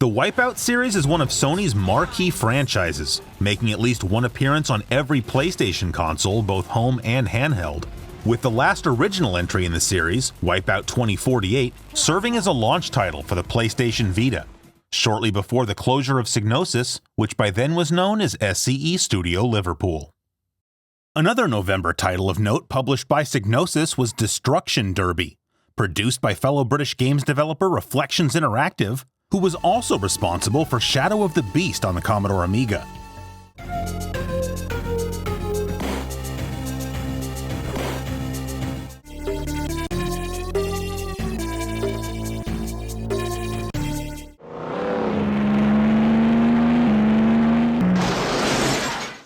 The Wipeout series is one of Sony's marquee franchises, making at least one appearance on every PlayStation console, both home and handheld, with the last original entry in the series, Wipeout 2048, serving as a launch title for the PlayStation Vita, shortly before the closure of Psygnosis, which by then was known as SCE Studio Liverpool. Another November title of note published by Psygnosis was Destruction Derby, produced by fellow British games developer Reflections Interactive, who was also responsible for Shadow of the Beast on the Commodore Amiga.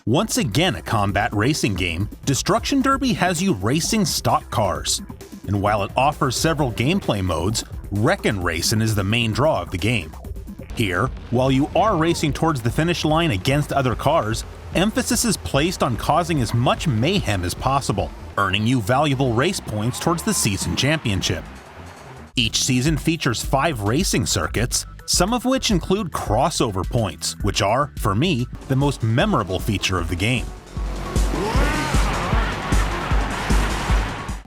Once again a combat racing game, Destruction Derby has you racing stock cars. And while it offers several gameplay modes, Wreckin' Racin' is the main draw of the game. Here, while you are racing towards the finish line against other cars, emphasis is placed on causing as much mayhem as possible, earning you valuable race points towards the season championship. Each season features 5 racing circuits, some of which include crossover points, which are, for me, the most memorable feature of the game.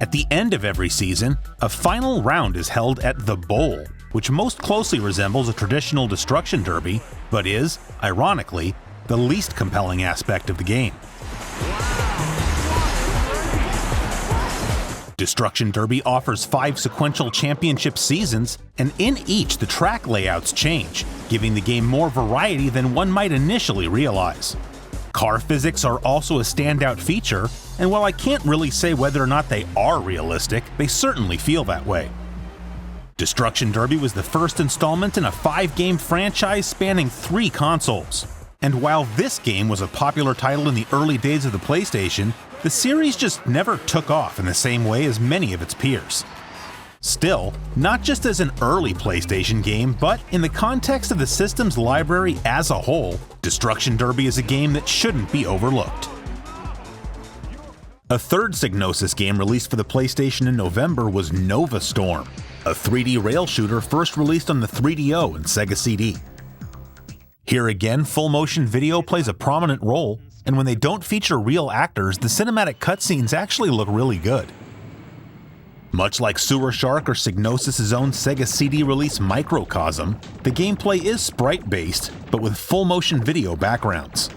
At the end of every season, a final round is held at the Bowl, which most closely resembles a traditional Destruction Derby, but is, ironically, the least compelling aspect of the game. Destruction Derby offers 5 sequential championship seasons, and in each the track layouts change, giving the game more variety than one might initially realize. Car physics are also a standout feature, and while I can't really say whether or not they are realistic, they certainly feel that way. Destruction Derby was the first installment in a 5-game franchise spanning 3 consoles. And while this game was a popular title in the early days of the PlayStation, the series just never took off in the same way as many of its peers. Still, not just as an early PlayStation game, but in the context of the system's library as a whole, Destruction Derby is a game that shouldn't be overlooked. A third Psygnosis game released for the PlayStation in November was Nova Storm, a 3D rail shooter first released on the 3DO and Sega CD. Here again, full motion video plays a prominent role, and when they don't feature real actors, the cinematic cutscenes actually look really good. Much like Sewer Shark or Psygnosis' own Sega CD release Microcosm, the gameplay is sprite-based, but with full motion video backgrounds.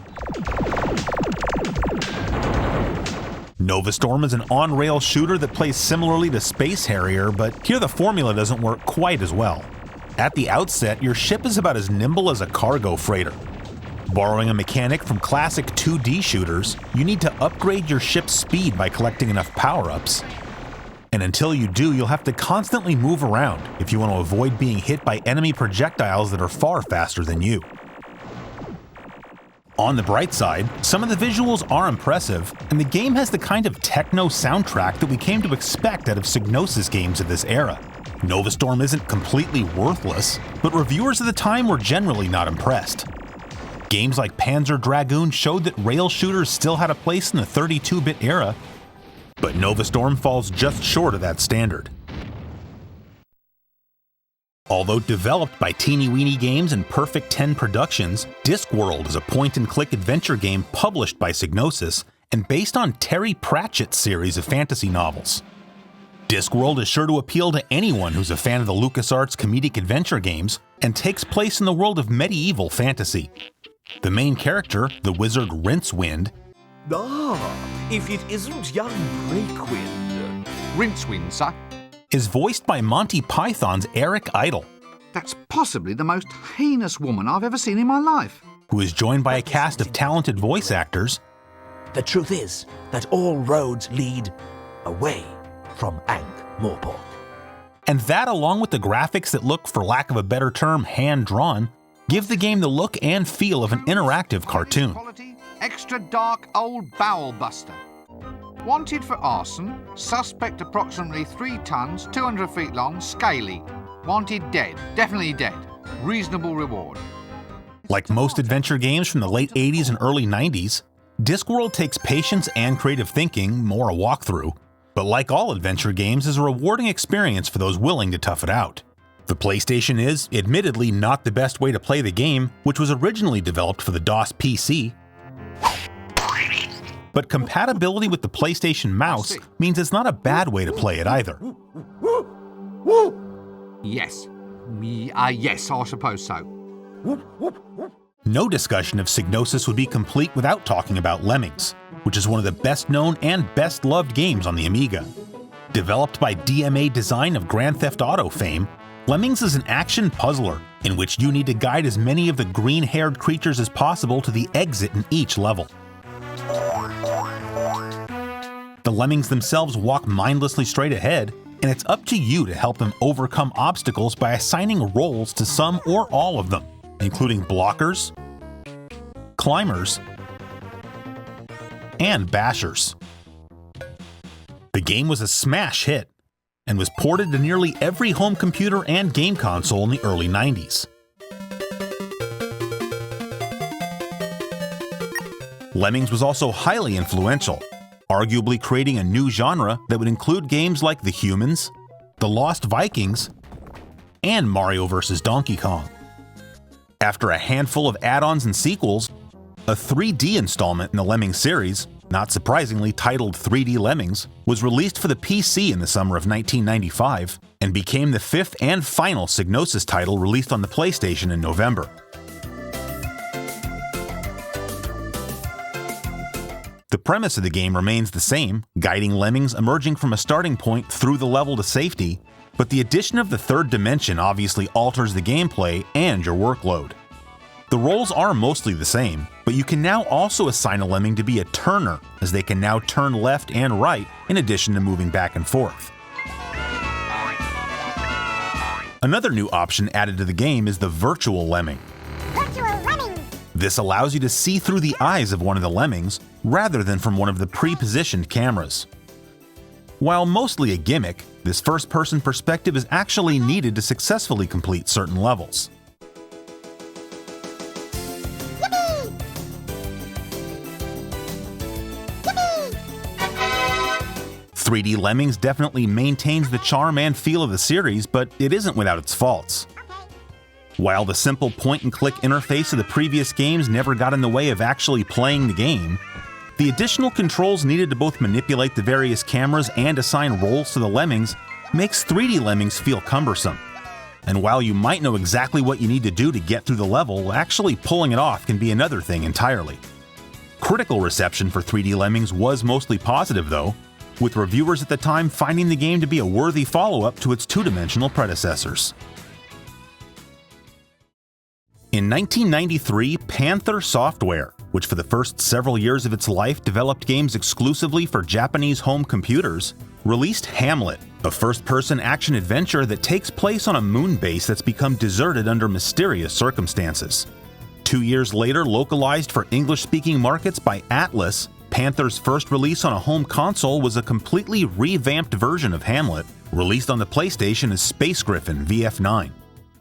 Nova Storm is an on-rail shooter that plays similarly to Space Harrier, but here the formula doesn't work quite as well. At the outset, your ship is about as nimble as a cargo freighter. Borrowing a mechanic from classic 2D shooters, you need to upgrade your ship's speed by collecting enough power-ups. And until you do, you'll have to constantly move around if you want to avoid being hit by enemy projectiles that are far faster than you. On the bright side, some of the visuals are impressive, and the game has the kind of techno soundtrack that we came to expect out of Psygnosis games of this era. Nova Storm isn't completely worthless, but reviewers of the time were generally not impressed. Games like Panzer Dragoon showed that rail shooters still had a place in the 32-bit era, but Nova Storm falls just short of that standard. Although developed by Teeny Weeny Games and Perfect 10 Productions, Discworld is a point-and-click adventure game published by Psygnosis and based on Terry Pratchett's series of fantasy novels. Discworld is sure to appeal to anyone who's a fan of the LucasArts comedic adventure games and takes place in the world of medieval fantasy. The main character, the wizard Rincewind, if it isn't young Breakwind. Rincewind, sir. Is voiced by Monty Python's Eric Idle. That's possibly the most heinous woman I've ever seen in my life. Who is joined by a cast of talented voice actors. The truth is that all roads lead away from Ankh-Morpork. And that, along with the graphics that look, for lack of a better term, hand-drawn, give the game the look and feel of an interactive cartoon. Quality, extra dark old bowel buster. Wanted for arson, suspect approximately 3 tons, 200 feet long, scaly. Wanted dead, definitely dead. Reasonable reward. Like most adventure games from the late 80s and early 90s, Discworld takes patience and creative thinking, more a walkthrough, but like all adventure games is a rewarding experience for those willing to tough it out. The PlayStation is, admittedly, not the best way to play the game, which was originally developed for the DOS PC, but compatibility with the PlayStation mouse means it's not a bad way to play it either. Yes. Yes, I suppose so. No discussion of Psygnosis would be complete without talking about Lemmings, which is one of the best known and best loved games on the Amiga. Developed by DMA Design of Grand Theft Auto fame, Lemmings is an action puzzler in which you need to guide as many of the green-haired creatures as possible to the exit in each level. The Lemmings themselves walk mindlessly straight ahead, and it's up to you to help them overcome obstacles by assigning roles to some or all of them, including blockers, climbers, and bashers. The game was a smash hit and was ported to nearly every home computer and game console in the early 90s. Lemmings was also highly influential, arguably creating a new genre that would include games like The Humans, The Lost Vikings, and Mario vs. Donkey Kong. After a handful of add-ons and sequels, a 3D installment in the Lemmings series, not surprisingly titled 3D Lemmings, was released for the PC in the summer of 1995 and became the fifth and final Psygnosis title released on the PlayStation in November. The premise of the game remains the same, guiding Lemmings emerging from a starting point through the level to safety, but the addition of the third dimension obviously alters the gameplay and your workload. The roles are mostly the same, but you can now also assign a lemming to be a turner, as they can now turn left and right in addition to moving back and forth. Another new option added to the game is the virtual lemming. This allows you to see through the eyes of one of the lemmings, rather than from one of the pre-positioned cameras. While mostly a gimmick, this first-person perspective is actually needed to successfully complete certain levels. Yippee! 3D Lemmings definitely maintains the charm and feel of the series, but it isn't without its faults. While the simple point-and-click interface of the previous games never got in the way of actually playing the game, the additional controls needed to both manipulate the various cameras and assign roles to the lemmings makes 3D Lemmings feel cumbersome. And while you might know exactly what you need to do to get through the level, actually pulling it off can be another thing entirely. Critical reception for 3D Lemmings was mostly positive though, with reviewers at the time finding the game to be a worthy follow-up to its two-dimensional predecessors. In 1993, Panther Software, which for the first several years of its life developed games exclusively for Japanese home computers, released Hamlet, a first-person action-adventure that takes place on a moon base that's become deserted under mysterious circumstances. 2 years later, localized for English-speaking markets by Atlas, Panther's first release on a home console was a completely revamped version of Hamlet, released on the PlayStation as Space Griffin VF9.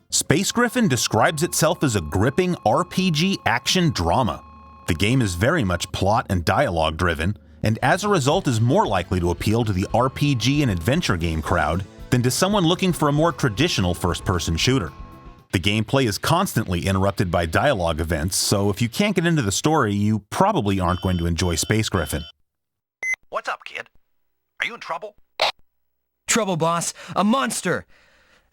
Space Griffin describes itself as a gripping RPG action drama. The game is very much plot and dialogue driven, and as a result is more likely to appeal to the RPG and adventure game crowd than to someone looking for a more traditional first-person shooter. The gameplay is constantly interrupted by dialogue events, so if you can't get into the story, you probably aren't going to enjoy Space Griffin. What's up, kid? Are you in trouble? Trouble, boss. A monster!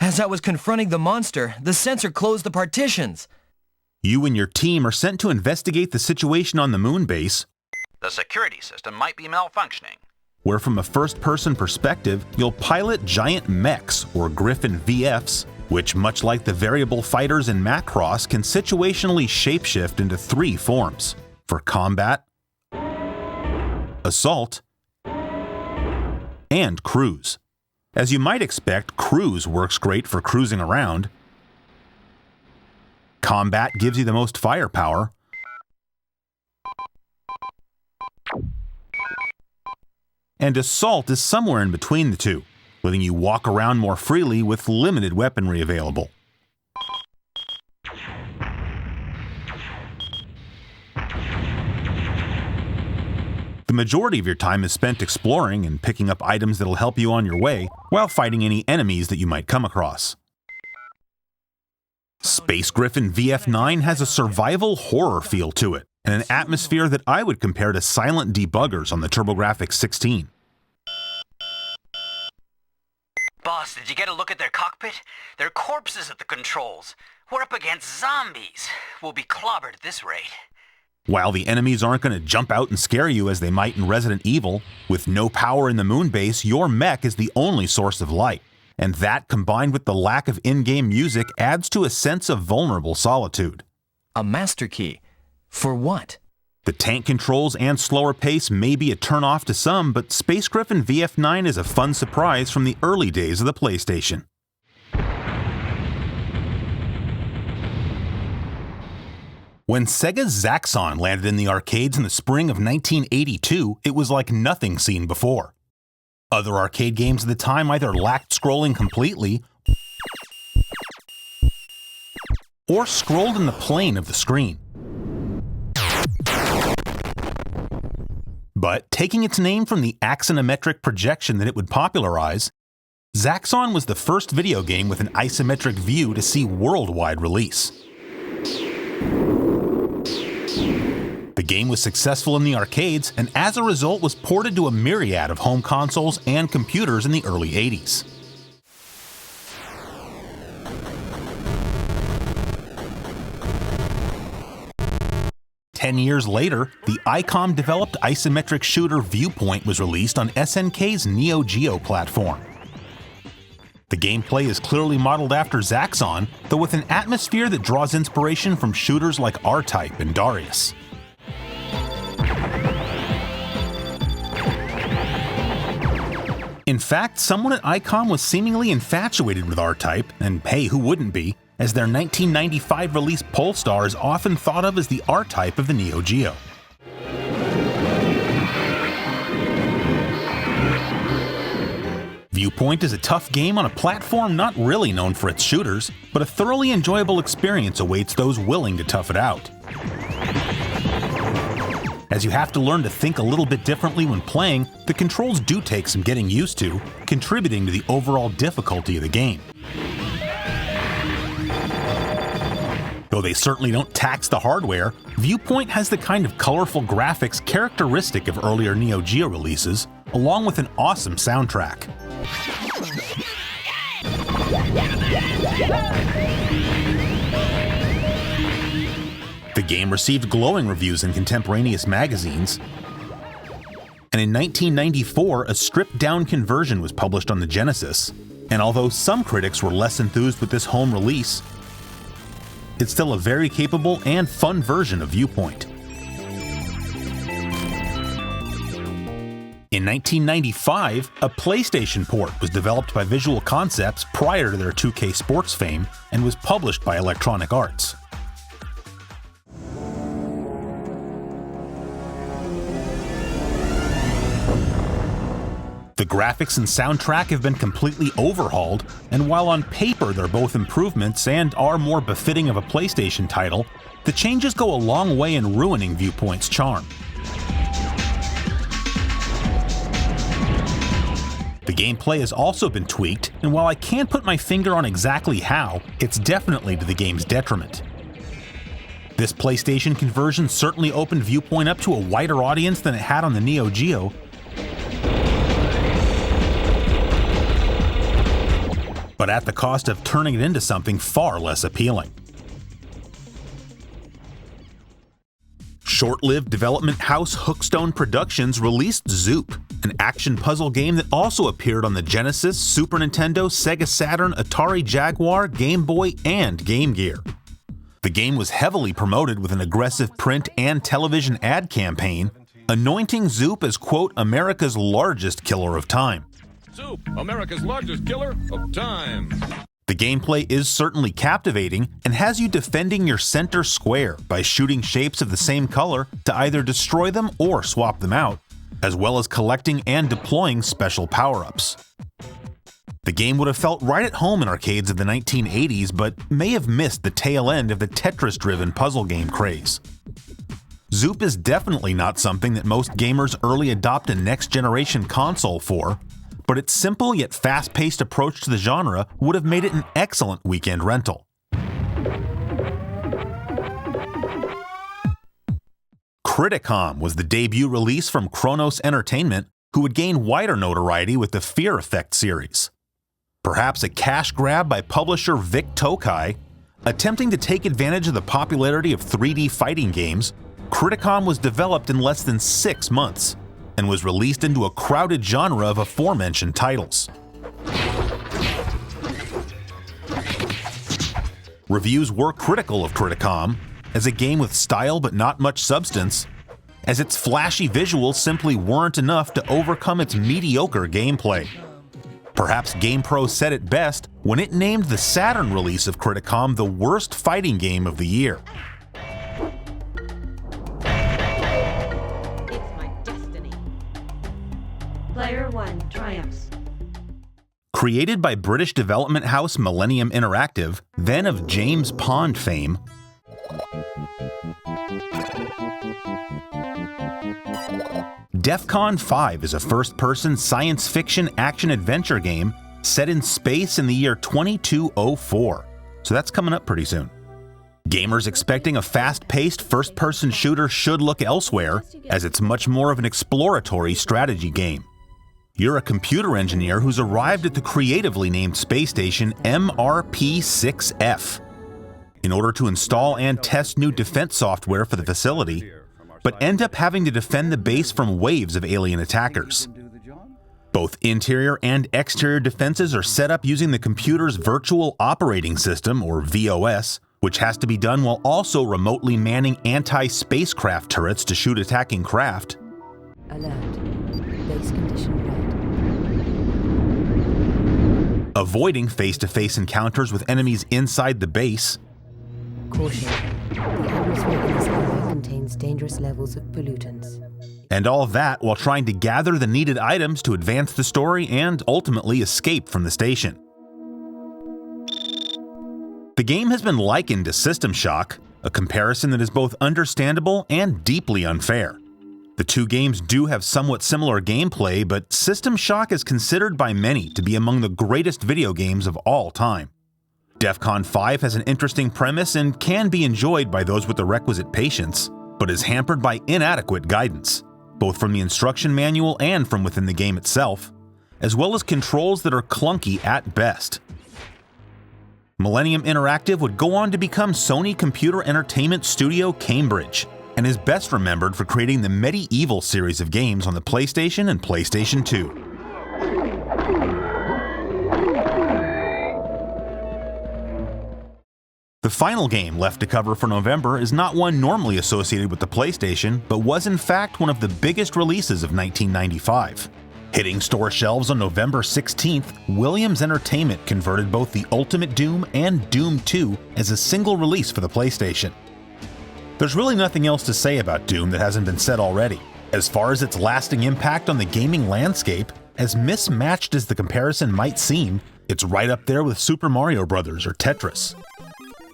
As I was confronting the monster, the sensor closed the partitions. You and your team are sent to investigate the situation on the moon base, The security system might be malfunctioning. where from a first-person perspective, you'll pilot giant mechs, or Griffin VFs, which, much like the variable fighters in Macross, can situationally shapeshift into 3 forms: for combat, assault, and cruise. As you might expect, cruise works great for cruising around. Combat gives you the most firepower. And assault is somewhere in between the two, letting you walk around more freely with limited weaponry available. The majority of your time is spent exploring and picking up items that'll help you on your way, while fighting any enemies that you might come across. Space Griffin VF9 has a survival horror feel to it, and an atmosphere that I would compare to silent debuggers on the TurboGrafx 16. Boss, did you get a look at their cockpit? There are corpses at the controls. We're up against zombies. We'll be clobbered at this rate. While the enemies aren't going to jump out and scare you as they might in Resident Evil, with no power in the moon base, your mech is the only source of light. And that, combined with the lack of in-game music, adds to a sense of vulnerable solitude. A master key? For what? The tank controls and slower pace may be a turn-off to some, but Space Griffin VF9 is a fun surprise from the early days of the PlayStation. When Sega's Zaxxon landed in the arcades in the spring of 1982, it was like nothing seen before. Other arcade games at the time either lacked scrolling completely or scrolled in the plane of the screen. But taking its name from the axonometric projection that it would popularize, Zaxxon was the first video game with an isometric view to see worldwide release. The game was successful in the arcades and as a result was ported to a myriad of home consoles and computers in the early 80s. Ten years later, the ICOM-developed isometric shooter Viewpoint was released on SNK's Neo Geo platform. The gameplay is clearly modeled after Zaxxon, though with an atmosphere that draws inspiration from shooters like R-Type and Darius. In fact, someone at ICOM was seemingly infatuated with R-Type, and hey, who wouldn't be, as their 1995 release Polestar is often thought of as the R-Type of the Neo Geo. Viewpoint is a tough game on a platform not really known for its shooters, but a thoroughly enjoyable experience awaits those willing to tough it out. As you have to learn to think a little bit differently when playing, the controls do take some getting used to, contributing to the overall difficulty of the game. Though they certainly don't tax the hardware, Viewpoint has the kind of colorful graphics characteristic of earlier Neo Geo releases, along with an awesome soundtrack. The game received glowing reviews in contemporaneous magazines, and in 1994 a stripped-down conversion was published on the Genesis, and although some critics were less enthused with this home release, it's still a very capable and fun version of Viewpoint. In 1995, a PlayStation port was developed by Visual Concepts prior to their 2K Sports fame and was published by Electronic Arts. The graphics and soundtrack have been completely overhauled, and while on paper they're both improvements and are more befitting of a PlayStation title, the changes go a long way in ruining Viewpoint's charm. The gameplay has also been tweaked, and while I can't put my finger on exactly how, it's definitely to the game's detriment. This PlayStation conversion certainly opened Viewpoint up to a wider audience than it had on the Neo Geo, but at the cost of turning it into something far less appealing. Short-lived development house Hookstone Productions released Zoop, an action puzzle game that also appeared on the Genesis, Super Nintendo, Sega Saturn, Atari Jaguar, Game Boy, and Game Gear. The game was heavily promoted with an aggressive print and television ad campaign, anointing Zoop as, quote, America's largest killer of time. Zoop, America's largest killer of time. The gameplay is certainly captivating and has you defending your center square by shooting shapes of the same color to either destroy them or swap them out, as well as collecting and deploying special power-ups. The game would have felt right at home in arcades of the 1980s, but may have missed the tail end of the Tetris-driven puzzle game craze. Zoop is definitely not something that most gamers early adopt a next-generation console for, but its simple yet fast-paced approach to the genre would have made it an excellent weekend rental. Criticom was the debut release from Kronos Entertainment, who would gain wider notoriety with the Fear Effect series. Perhaps a cash grab by publisher Vic Tokai, attempting to take advantage of the popularity of 3D fighting games, Criticom was developed in less than 6 months, and was released into a crowded genre of aforementioned titles. Reviews were critical of Criticom, as a game with style but not much substance, as its flashy visuals simply weren't enough to overcome its mediocre gameplay. Perhaps GamePro said it best when it named the Saturn release of Criticom the worst fighting game of the year. Player 1 triumphs. Created by British development house Millennium Interactive, then of James Pond fame, Defcon V is a first-person science fiction action-adventure game set in space in the year 2204, so that's coming up pretty soon. Gamers expecting a fast-paced first-person shooter should look elsewhere, as it's much more of an exploratory strategy game. You're a computer engineer who's arrived at the creatively named space station MRP-6F in order to install and test new defense software for the facility, but end up having to defend the base from waves of alien attackers. Both interior and exterior defenses are set up using the computer's virtual operating system, or VOS, which has to be done while also remotely manning anti-spacecraft turrets to shoot attacking craft. Alert. Base condition red. Avoiding face-to-face encounters with enemies inside the base. Caution. The atmosphere in this area contains dangerous levels of pollutants. And all that while trying to gather the needed items to advance the story and ultimately escape from the station. The game has been likened to System Shock, a comparison that is both understandable and deeply unfair. The two games do have somewhat similar gameplay, but System Shock is considered by many to be among the greatest video games of all time. Defcon V has an interesting premise and can be enjoyed by those with the requisite patience, but is hampered by inadequate guidance, both from the instruction manual and from within the game itself, as well as controls that are clunky at best. Millennium Interactive would go on to become Sony Computer Entertainment Studio Cambridge, and is best remembered for creating the Medieval series of games on the PlayStation and PlayStation 2. The final game left to cover for November is not one normally associated with the PlayStation, but was in fact one of the biggest releases of 1995. Hitting store shelves on November 16th, Williams Entertainment converted both the Ultimate Doom and Doom 2 as a single release for the PlayStation. There's really nothing else to say about Doom that hasn't been said already. As far as its lasting impact on the gaming landscape, as mismatched as the comparison might seem, it's right up there with Super Mario Bros. Or Tetris.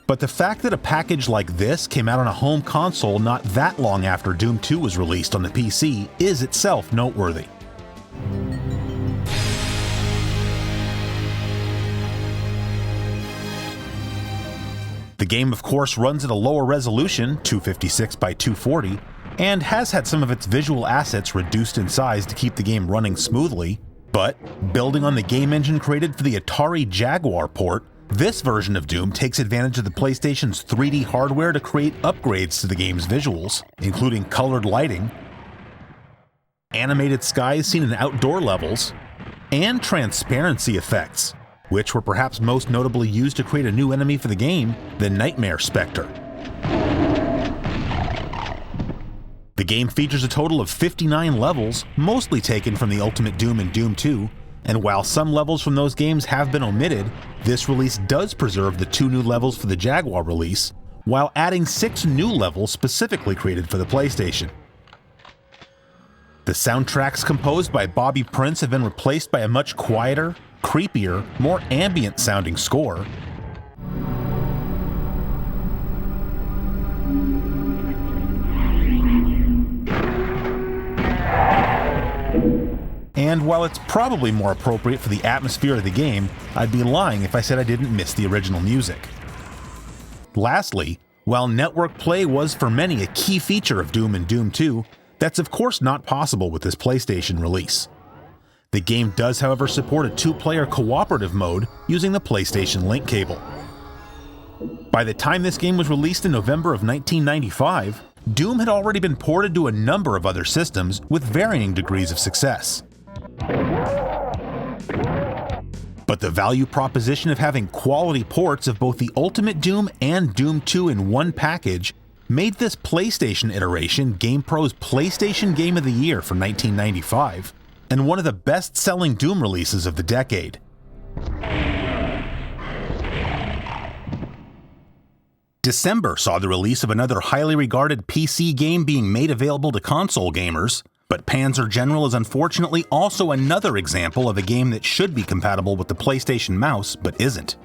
But the fact that a package like this came out on a home console not that long after Doom 2 was released on the PC is itself noteworthy. The game, of course, runs at a lower resolution, 256 by 240, and has had some of its visual assets reduced in size to keep the game running smoothly, but building on the game engine created for the Atari Jaguar port, this version of Doom takes advantage of the PlayStation's 3D hardware to create upgrades to the game's visuals, including colored lighting, animated skies seen in outdoor levels, and transparency effects, which were perhaps most notably used to create a new enemy for the game, the Nightmare Spectre. The game features a total of 59 levels, mostly taken from the Ultimate Doom and Doom 2, and while some levels from those games have been omitted, this release does preserve the 2 new levels for the Jaguar release, while adding 6 new levels specifically created for the PlayStation. The soundtracks composed by Bobby Prince have been replaced by a much quieter, creepier, more ambient-sounding score. And while it's probably more appropriate for the atmosphere of the game, I'd be lying if I said I didn't miss the original music. Lastly, while network play was for many a key feature of Doom and Doom 2, that's of course not possible with this PlayStation release. The game does, however, support a 2-player cooperative mode using the PlayStation Link cable. By the time this game was released in November of 1995, Doom had already been ported to a number of other systems with varying degrees of success. But the value proposition of having quality ports of both the Ultimate Doom and Doom 2 in one package made this PlayStation iteration GamePro's PlayStation Game of the Year for 1995, and one of the best-selling Doom releases of the decade. December saw the release of another highly regarded PC game being made available to console gamers, But Panzer General is unfortunately also another example of a game that should be compatible with the PlayStation mouse, but isn't.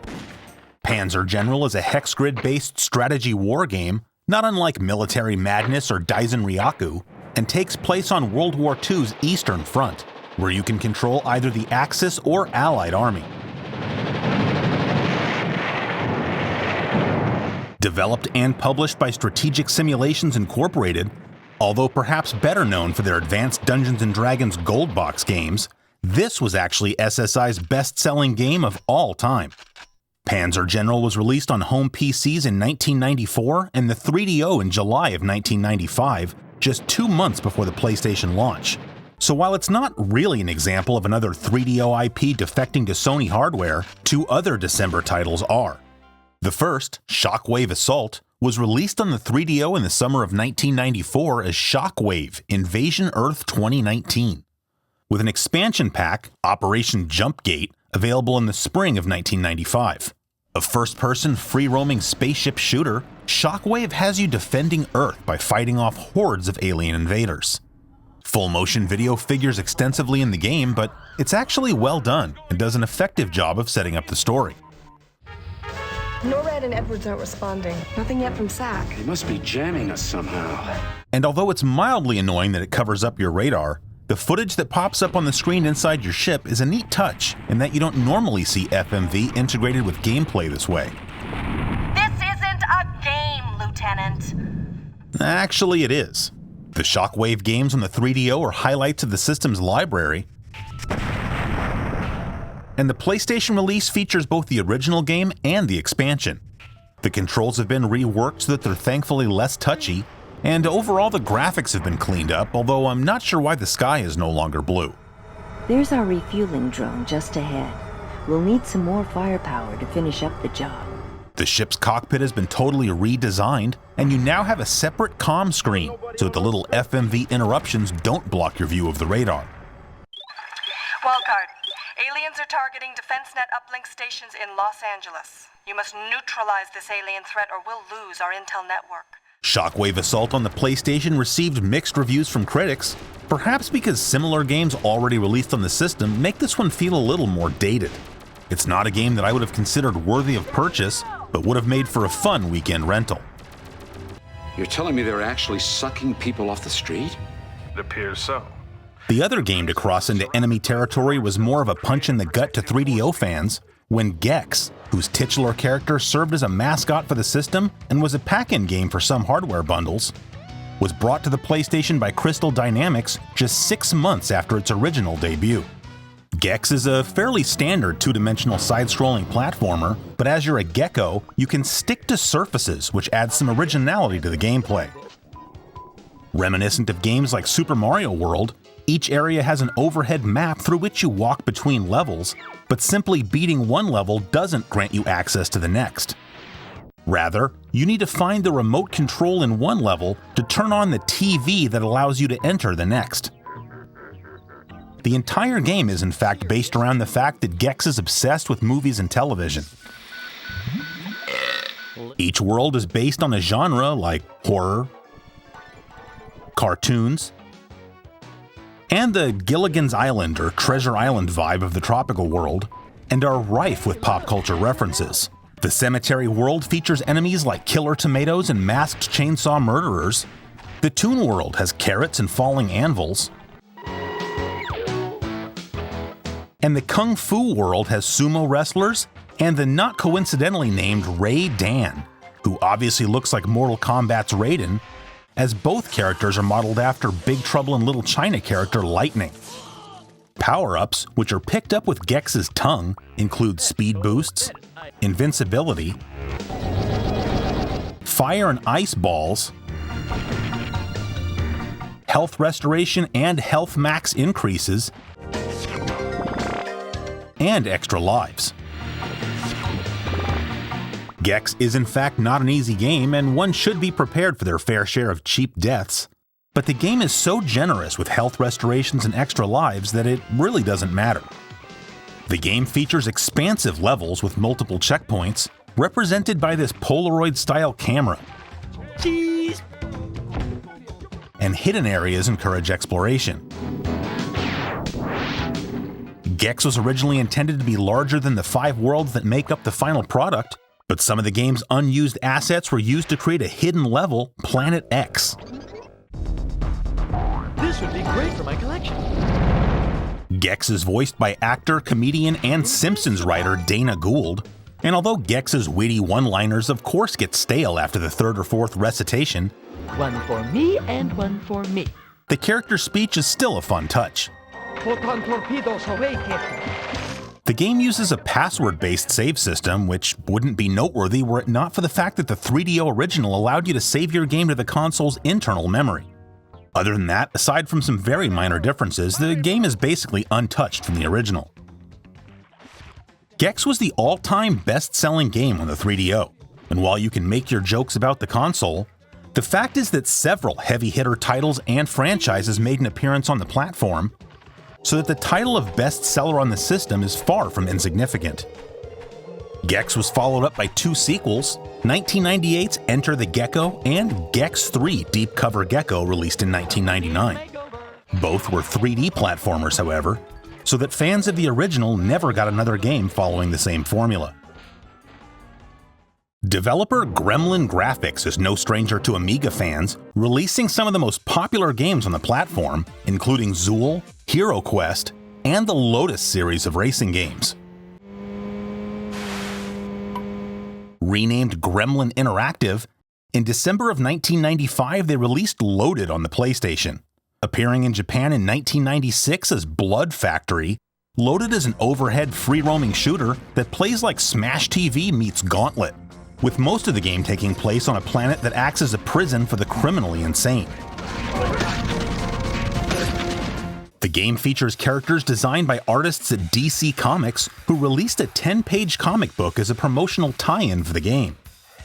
Panzer General is a hex grid-based strategy war game, not unlike Military Madness or Daisen Ryaku, and takes place on World War II's Eastern Front, where you can control either the Axis or Allied army. Developed and published by Strategic Simulations Incorporated, although perhaps better known for their advanced Dungeons & Dragons Gold Box games, this was actually SSI's best-selling game of all time. Panzer General was released on home PCs in 1994 and the 3DO in July of 1995, just 2 months before the PlayStation launch. So while it's not really an example of another 3DO IP defecting to Sony hardware, 2 other December titles are. The first, Shockwave Assault, was released on the 3DO in the summer of 1994 as Shockwave Invasion Earth 2019, with an expansion pack, Operation Jumpgate, available in the spring of 1995. A first-person, free-roaming spaceship shooter, Shockwave has you defending Earth by fighting off hordes of alien invaders. Full-motion video figures extensively in the game, but it's actually well done and does an effective job of setting up the story. NORAD and Edwards aren't responding. Nothing yet from SAC. They must be jamming us somehow. And although it's mildly annoying that it covers up your radar, the footage that pops up on the screen inside your ship is a neat touch in that you don't normally see FMV integrated with gameplay this way. This isn't a game, Lieutenant. Actually, it is. The Shockwave games on the 3DO are highlights of the system's library, and the PlayStation release features both the original game and the expansion. The controls have been reworked so that they're thankfully less touchy, and overall the graphics have been cleaned up, although I'm not sure why the sky is no longer blue. There's our refueling drone just ahead. We'll need some more firepower to finish up the job. The ship's cockpit has been totally redesigned, and you now have a separate comm screen so that the little FMV interruptions don't block your view of the radar. Wildcard. Aliens are targeting DefenseNet uplink stations in Los Angeles. You must neutralize this alien threat or we'll lose our intel network. Shockwave Assault on the PlayStation received mixed reviews from critics, perhaps because similar games already released on the system make this one feel a little more dated. It's not a game that I would have considered worthy of purchase, but would have made for a fun weekend rental. You're telling me they're actually sucking people off the street? It appears so. The other game to cross into enemy territory was more of a punch in the gut to 3DO fans when Gex, whose titular character served as a mascot for the system and was a pack-in game for some hardware bundles, was brought to the PlayStation by Crystal Dynamics just 6 months after its original debut. Gex is a fairly standard two-dimensional side-scrolling platformer, but as you're a gecko, you can stick to surfaces, which adds some originality to the gameplay. Reminiscent of games like Super Mario World, each area has an overhead map through which you walk between levels, but simply beating one level doesn't grant you access to the next. Rather, you need to find the remote control in one level to turn on the TV that allows you to enter the next. The entire game is in fact based around the fact that Gex is obsessed with movies and television. Each world is based on a genre like horror, cartoons, and the Gilligan's Island or Treasure Island vibe of the tropical world, and are rife with pop culture references. The cemetery world features enemies like killer tomatoes and masked chainsaw murderers. The Toon world has carrots and falling anvils. And the Kung Fu world has sumo wrestlers and the not coincidentally named Ray Dan, who obviously looks like Mortal Kombat's Raiden, as both characters are modeled after Big Trouble in Little China character Lightning. Power-ups, which are picked up with Gex's tongue, include speed boosts, invincibility, fire and ice balls, health restoration and health max increases, and extra lives. Gex is in fact not an easy game, and one should be prepared for their fair share of cheap deaths, but the game is so generous with health restorations and extra lives that it really doesn't matter. The game features expansive levels with multiple checkpoints, represented by this Polaroid-style camera. Jeez. and hidden areas encourage exploration. Gex was originally intended to be larger than the 5 worlds that make up the final product, but some of the game's unused assets were used to create a hidden level, Planet X. This would be great for my collection. Gex is voiced by actor, comedian, and Simpsons writer Dana Gould, and although Gex's witty one-liners of course get stale after the 3rd or 4th recitation, one for me and one for me, the character's speech is still a fun touch. Photon torpedoes away, Captain. The game uses a password-based save system, which wouldn't be noteworthy were it not for the fact that the 3DO original allowed you to save your game to the console's internal memory. Other than that, aside from some very minor differences, the game is basically untouched from the original. Gex was the all-time best-selling game on the 3DO, and while you can make your jokes about the console, the fact is that several heavy-hitter titles and franchises made an appearance on the platform, so that the title of bestseller on the system is far from insignificant. Gex was followed up by 2 sequels, 1998's Enter the Gecko and Gex 3 Deep Cover Gecko released in 1999. Both were 3D platformers, however, so that fans of the original never got another game following the same formula. Developer Gremlin Graphics is no stranger to Amiga fans, releasing some of the most popular games on the platform, including Zool, Hero Quest, and the Lotus series of racing games. Renamed Gremlin Interactive, in December of 1995 they released Loaded on the PlayStation. Appearing in Japan in 1996 as Blood Factory, Loaded is an overhead free-roaming shooter that plays like Smash TV meets Gauntlet, with most of the game taking place on a planet that acts as a prison for the criminally insane. The game features characters designed by artists at DC Comics who released a 10-page comic book as a promotional tie-in for the game.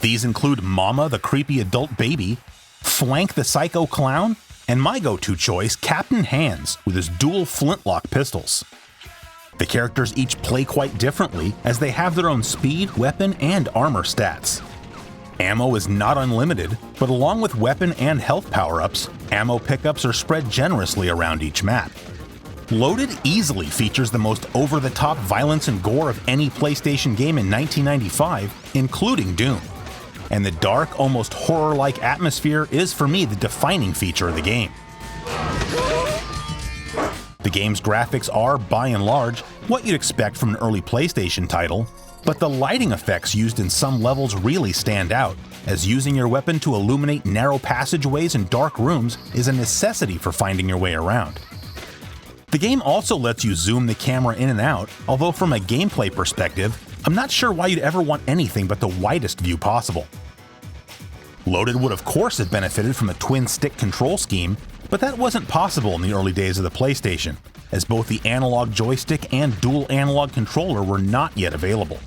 These include Mama the creepy adult baby, Flank the psycho clown, and my go-to choice, Captain Hands, with his dual flintlock pistols. The characters each play quite differently, as they have their own speed, weapon, and armor stats. Ammo is not unlimited, but along with weapon and health power-ups, ammo pickups are spread generously around each map. Loaded easily features the most over-the-top violence and gore of any PlayStation game in 1995, including Doom. And the dark, almost horror-like atmosphere is for me the defining feature of the game. The game's graphics are, by and large, what you'd expect from an early PlayStation title, but the lighting effects used in some levels really stand out, as using your weapon to illuminate narrow passageways and dark rooms is a necessity for finding your way around. The game also lets you zoom the camera in and out, although from a gameplay perspective, I'm not sure why you'd ever want anything but the widest view possible. Loaded would of course have benefited from a twin-stick control scheme, but that wasn't possible in the early days of the PlayStation, as both the analog joystick and dual analog controller were not yet available.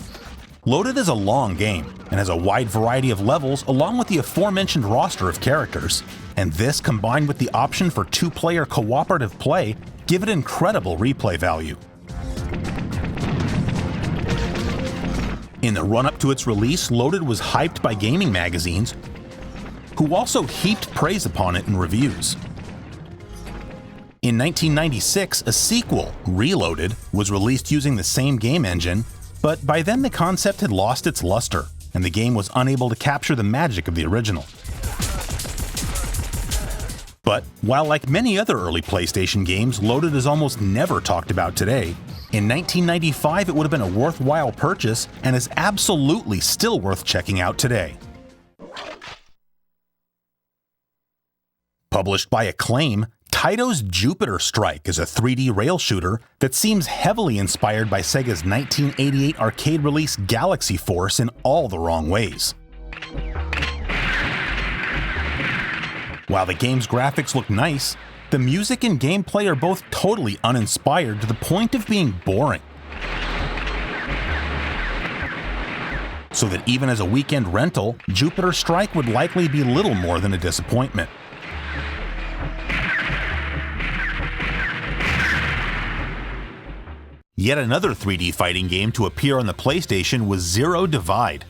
Loaded is a long game, and has a wide variety of levels along with the aforementioned roster of characters, and this combined with the option for 2-player cooperative play give it incredible replay value. In the run-up to its release, Loaded was hyped by gaming magazines, who also heaped praise upon it in reviews. In 1996, a sequel, Reloaded, was released using the same game engine, but by then the concept had lost its luster, and the game was unable to capture the magic of the original. But while like many other early PlayStation games, Loaded is almost never talked about today, in 1995 it would have been a worthwhile purchase and is absolutely still worth checking out today. Published by Acclaim, Taito's Jupiter Strike is a 3D rail shooter that seems heavily inspired by Sega's 1988 arcade release Galaxy Force in all the wrong ways. While the game's graphics look nice, the music and gameplay are both totally uninspired to the point of being boring. So that even as a weekend rental, Jupiter Strike would likely be little more than a disappointment. Yet another 3D fighting game to appear on the PlayStation was Zero Divide.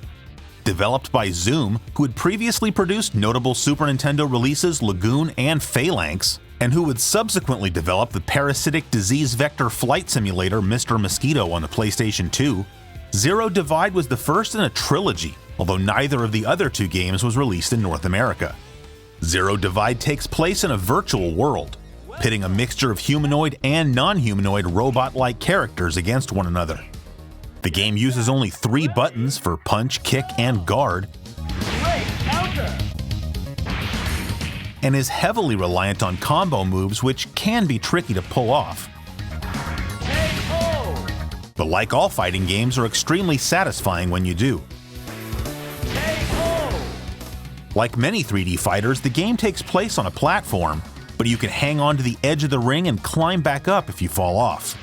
developed by Zoom, who had previously produced notable Super Nintendo releases Lagoon and Phalanx, and who would subsequently develop the parasitic disease vector flight simulator Mr. Mosquito on the PlayStation 2, Zero Divide was the first in a trilogy, although neither of the other two games was released in North America. Zero Divide takes place in a virtual world, pitting a mixture of humanoid and non-humanoid robot-like characters against one another. The game uses only 3 buttons for punch, kick, and guard, and is heavily reliant on combo moves which can be tricky to pull off. But like all fighting games, are extremely satisfying when you do. Like many 3D fighters, the game takes place on a platform, but you can hang on to the edge of the ring and climb back up if you fall off.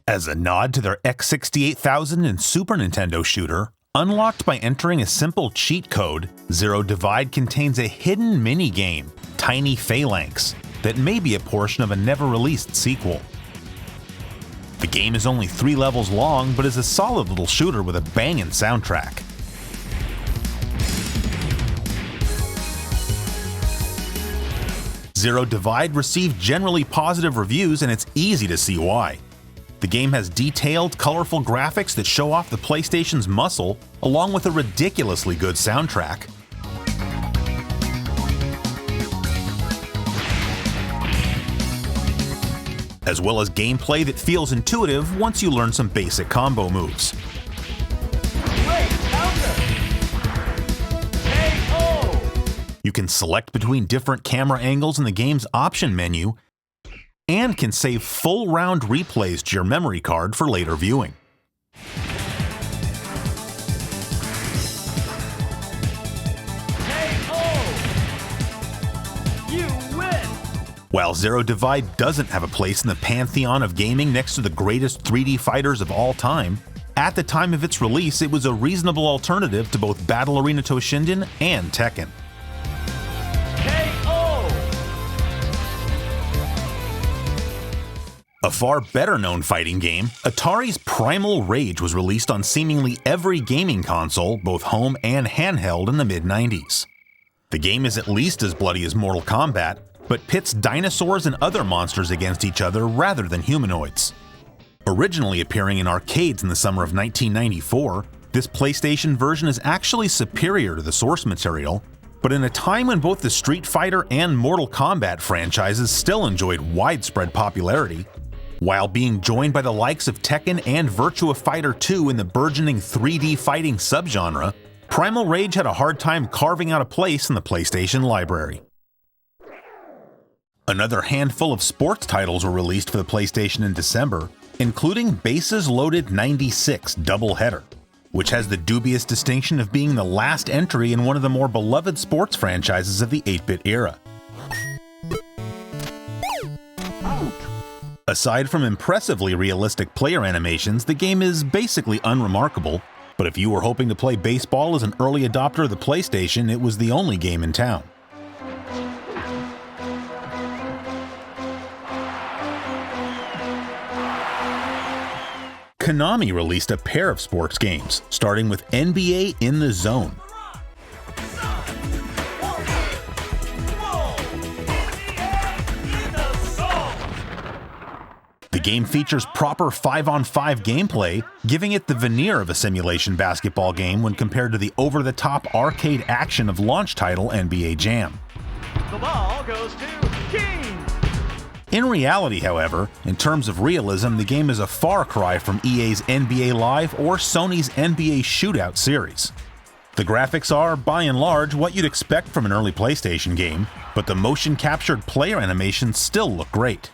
As a nod to their X68000 and Super Nintendo shooter, unlocked by entering a simple cheat code, Zero Divide contains a hidden mini-game, Tiny Phalanx, that may be a portion of a never-released sequel. The game is only 3 levels long, but is a solid little shooter with a bangin' soundtrack. Zero Divide received generally positive reviews, and it's easy to see why. The game has detailed, colorful graphics that show off the PlayStation's muscle, along with a ridiculously good soundtrack. As well as gameplay that feels intuitive once you learn some basic combo moves. You can select between different camera angles in the game's option menu, and can save full round replays to your memory card for later viewing. While Zero Divide doesn't have a place in the pantheon of gaming next to the greatest 3D fighters of all time, at the time of its release it was a reasonable alternative to both Battle Arena Toshinden and Tekken. A far better known fighting game, Atari's Primal Rage was released on seemingly every gaming console, both home and handheld, in the mid-90s. The game is at least as bloody as Mortal Kombat, but pits dinosaurs and other monsters against each other rather than humanoids. Originally appearing in arcades in the summer of 1994, this PlayStation version is actually superior to the source material, but in a time when both the Street Fighter and Mortal Kombat franchises still enjoyed widespread popularity, while being joined by the likes of Tekken and Virtua Fighter 2 in the burgeoning 3D fighting subgenre, Primal Rage had a hard time carving out a place in the PlayStation library. Another handful of sports titles were released for the PlayStation in December, including Bases Loaded 96 Doubleheader, which has the dubious distinction of being the last entry in one of the more beloved sports franchises of the 8-bit era. Aside from impressively realistic player animations, the game is basically unremarkable, but if you were hoping to play baseball as an early adopter of the PlayStation, it was the only game in town. Konami released a pair of sports games, starting with NBA In the Zone. The game features proper 5-on-5 gameplay, giving it the veneer of a simulation basketball game when compared to the over-the-top arcade action of launch title NBA Jam. The ball goes to King. In reality, however, in terms of realism, the game is a far cry from EA's NBA Live or Sony's NBA Shootout series. The graphics are, by and large, what you'd expect from an early PlayStation game, but the motion-captured player animations still look great.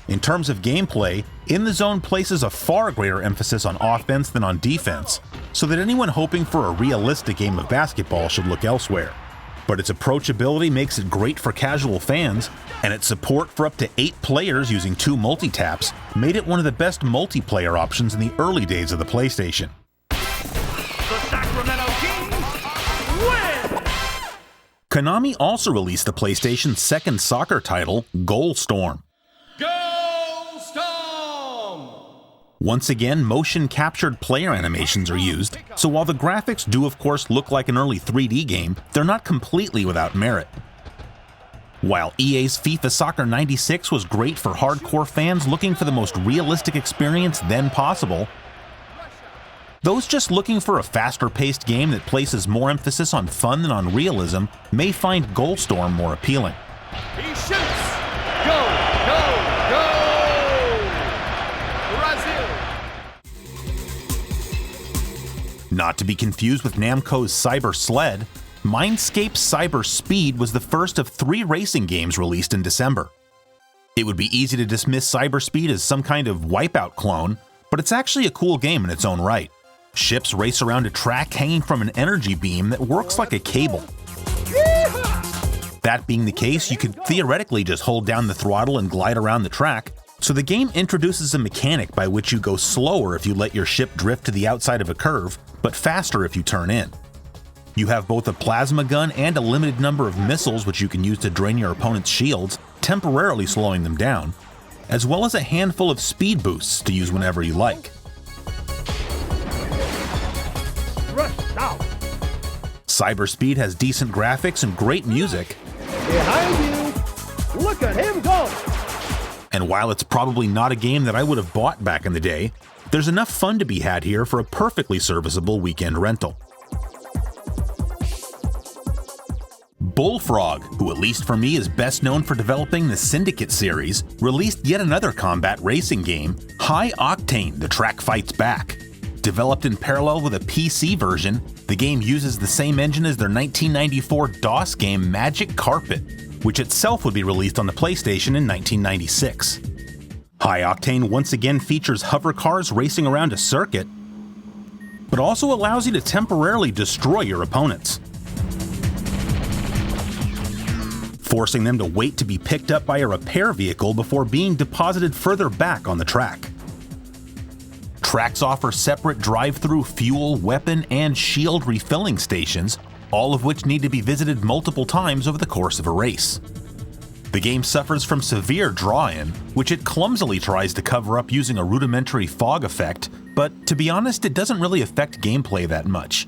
In terms of gameplay, In the Zone places a far greater emphasis on offense than on defense, so that anyone hoping for a realistic game of basketball should look elsewhere. But its approachability makes it great for casual fans, and its support for up to 8 players using 2 multi-taps made it one of the best multiplayer options in the early days of the PlayStation. The Sacramento Kings win! Konami also released the PlayStation's second soccer title, Goal Storm. Once again, motion-captured player animations are used, so while the graphics do of course look like an early 3D game, they're not completely without merit. While EA's FIFA Soccer 96 was great for hardcore fans looking for the most realistic experience then possible, those just looking for a faster-paced game that places more emphasis on fun than on realism may find Goalstorm more appealing. He shoots! Go! Go! Go! Brazil! Not to be confused with Namco's Cyber Sled, Mindscape's Cyber Speed was the first of 3 racing games released in December. It would be easy to dismiss Cyber Speed as some kind of Wipeout clone, but it's actually a cool game in its own right. Ships race around a track hanging from an energy beam that works like a cable. That being the case, you could theoretically just hold down the throttle and glide around the track, so the game introduces a mechanic by which you go slower if you let your ship drift to the outside of a curve, but faster if you turn in. You have both a plasma gun and a limited number of missiles which you can use to drain your opponent's shields, temporarily slowing them down, as well as a handful of speed boosts to use whenever you like. Cyber Speed has decent graphics and great music. Behind you! Look at him go! And while it's probably not a game that I would have bought back in the day, there's enough fun to be had here for a perfectly serviceable weekend rental. Bullfrog, who at least for me is best known for developing the Syndicate series, released yet another combat racing game, High Octane: The Track Fights Back. Developed in parallel with a PC version, the game uses the same engine as their 1994 DOS game Magic Carpet, which itself would be released on the PlayStation in 1996. High Octane once again features hover cars racing around a circuit, but also allows you to temporarily destroy your opponents, forcing them to wait to be picked up by a repair vehicle before being deposited further back on the track. Tracks offer separate drive-through fuel, weapon, and shield refilling stations, all of which need to be visited multiple times over the course of a race. The game suffers from severe draw-in, which it clumsily tries to cover up using a rudimentary fog effect, but to be honest, it doesn't really affect gameplay that much.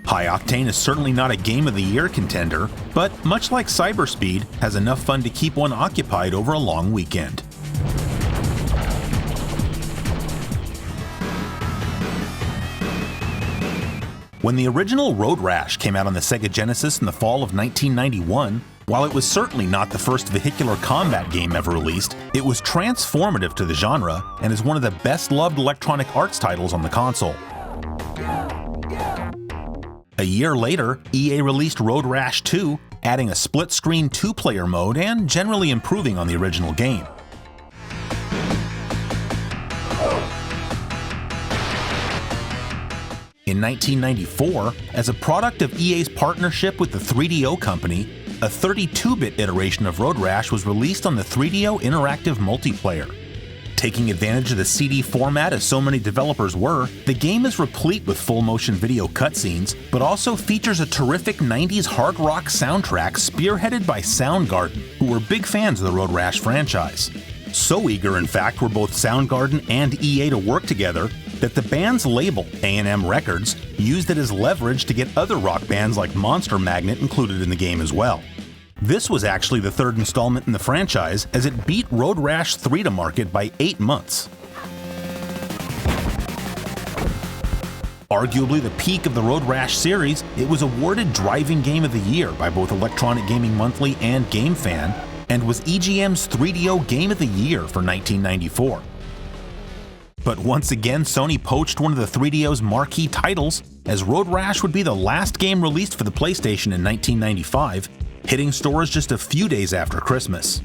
High Octane is certainly not a Game of the Year contender, but much like Cyber Speed, has enough fun to keep one occupied over a long weekend. When the original Road Rash came out on the Sega Genesis in the fall of 1991, while it was certainly not the first vehicular combat game ever released, it was transformative to the genre and is one of the best-loved Electronic Arts titles on the console. A year later, EA released Road Rash 2, adding a split-screen 2-player mode and generally improving on the original game. In 1994, as a product of EA's partnership with the 3DO company, a 32-bit iteration of Road Rash was released on the 3DO Interactive Multiplayer. Taking advantage of the CD format as so many developers were, the game is replete with full-motion video cutscenes, but also features a terrific 90s hard rock soundtrack spearheaded by Soundgarden, who were big fans of the Road Rash franchise. So eager, in fact, were both Soundgarden and EA to work together that the band's label, A&M Records, used it as leverage to get other rock bands like Monster Magnet included in the game as well. This was actually the third installment in the franchise, as it beat Road Rash 3 to market by 8 months. Arguably the peak of the Road Rash series, it was awarded Driving Game of the Year by both Electronic Gaming Monthly and GameFan, and was EGM's 3DO Game of the Year for 1994. But once again, Sony poached one of the 3DO's marquee titles, as Road Rash would be the last game released for the PlayStation in 1995, hitting stores just a few days after Christmas.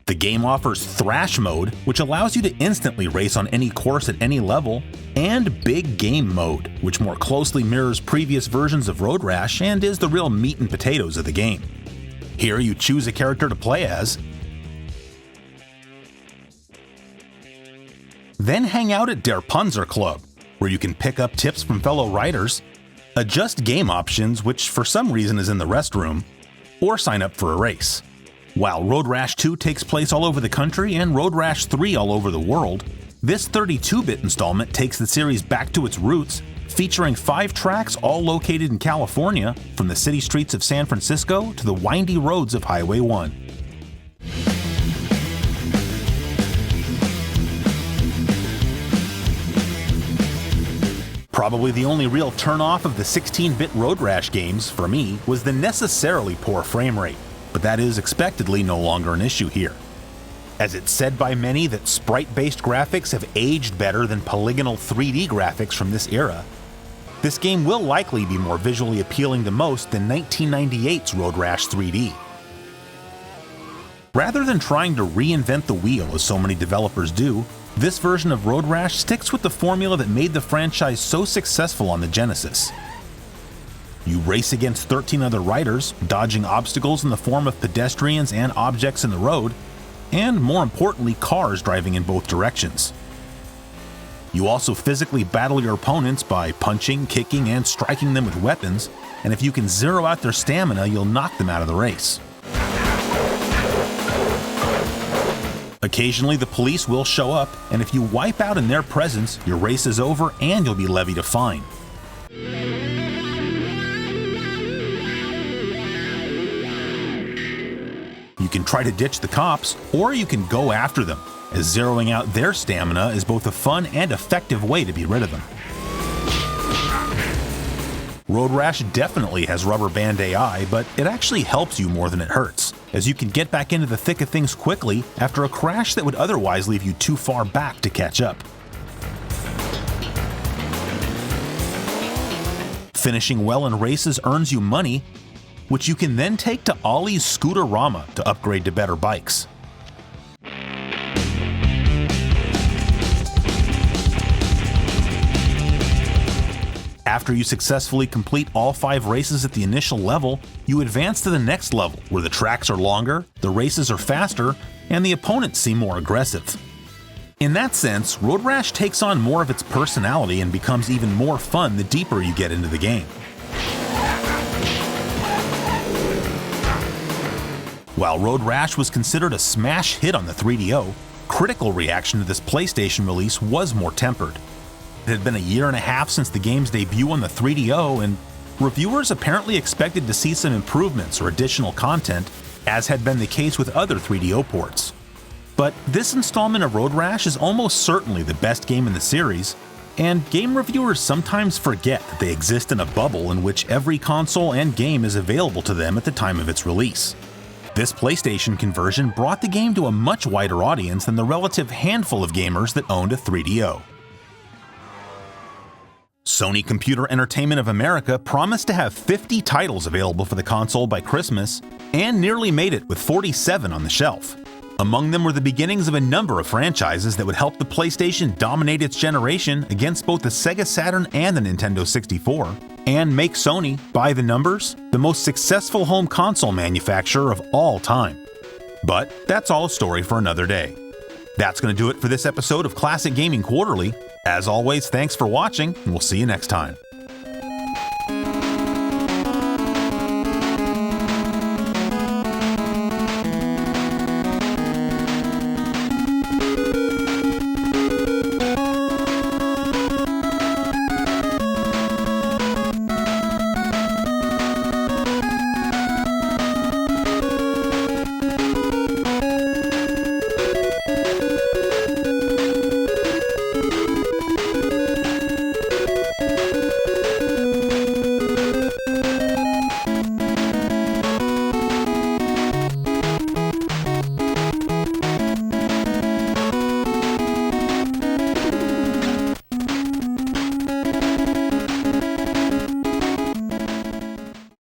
The game offers Thrash Mode, which allows you to instantly race on any course at any level, and Big Game Mode, which more closely mirrors previous versions of Road Rash and is the real meat and potatoes of the game. Here you choose a character to play as, then hang out at Der Panzer Club, where you can pick up tips from fellow riders, adjust game options, which for some reason is in the restroom, or sign up for a race. While Road Rash 2 takes place all over the country and Road Rash 3 all over the world, This 32-bit installment takes the series back to its roots, featuring 5 tracks all located in California, from the city streets of San Francisco to the windy roads of Highway 1. Probably the only real turn-off of the 16-bit Road Rash games, for me, was the necessarily poor frame rate, but that is expectedly no longer an issue here. As it's said by many that sprite-based graphics have aged better than polygonal 3D graphics from this era, this game will likely be more visually appealing to most than 1998's Road Rash 3D. Rather than trying to reinvent the wheel as so many developers do, this version of Road Rash sticks with the formula that made the franchise so successful on the Genesis. You race against 13 other riders, dodging obstacles in the form of pedestrians and objects in the road, and more importantly, cars driving in both directions. You also physically battle your opponents by punching, kicking, and striking them with weapons, and if you can zero out their stamina, you'll knock them out of the race. Occasionally, the police will show up, and if you wipe out in their presence, your race is over and you'll be levied a fine. You can try to ditch the cops, or you can go after them, as zeroing out their stamina is both a fun and effective way to be rid of them. Road Rash definitely has rubber band AI, but it actually helps you more than it hurts, as you can get back into the thick of things quickly after a crash that would otherwise leave you too far back to catch up. Finishing well in races earns you money, which you can then take to Ollie's Scooterama to upgrade to better bikes. After you successfully complete all 5 races at the initial level, you advance to the next level, where the tracks are longer, the races are faster, and the opponents seem more aggressive. In that sense, Road Rash takes on more of its personality and becomes even more fun the deeper you get into the game. While Road Rash was considered a smash hit on the 3DO, critical reaction to this PlayStation release was more tempered. It had been a year and a half since the game's debut on the 3DO, and reviewers apparently expected to see some improvements or additional content, as had been the case with other 3DO ports. But this installment of Road Rash is almost certainly the best game in the series, and game reviewers sometimes forget that they exist in a bubble in which every console and game is available to them at the time of its release. This PlayStation conversion brought the game to a much wider audience than the relative handful of gamers that owned a 3DO. Sony Computer Entertainment of America promised to have 50 titles available for the console by Christmas, and nearly made it with 47 on the shelf. Among them were the beginnings of a number of franchises that would help the PlayStation dominate its generation against both the Sega Saturn and the Nintendo 64, and make Sony, by the numbers, the most successful home console manufacturer of all time. But that's all a story for another day. That's going to do it for this episode of Classic Gaming Quarterly. As always, thanks for watching, and we'll see you next time.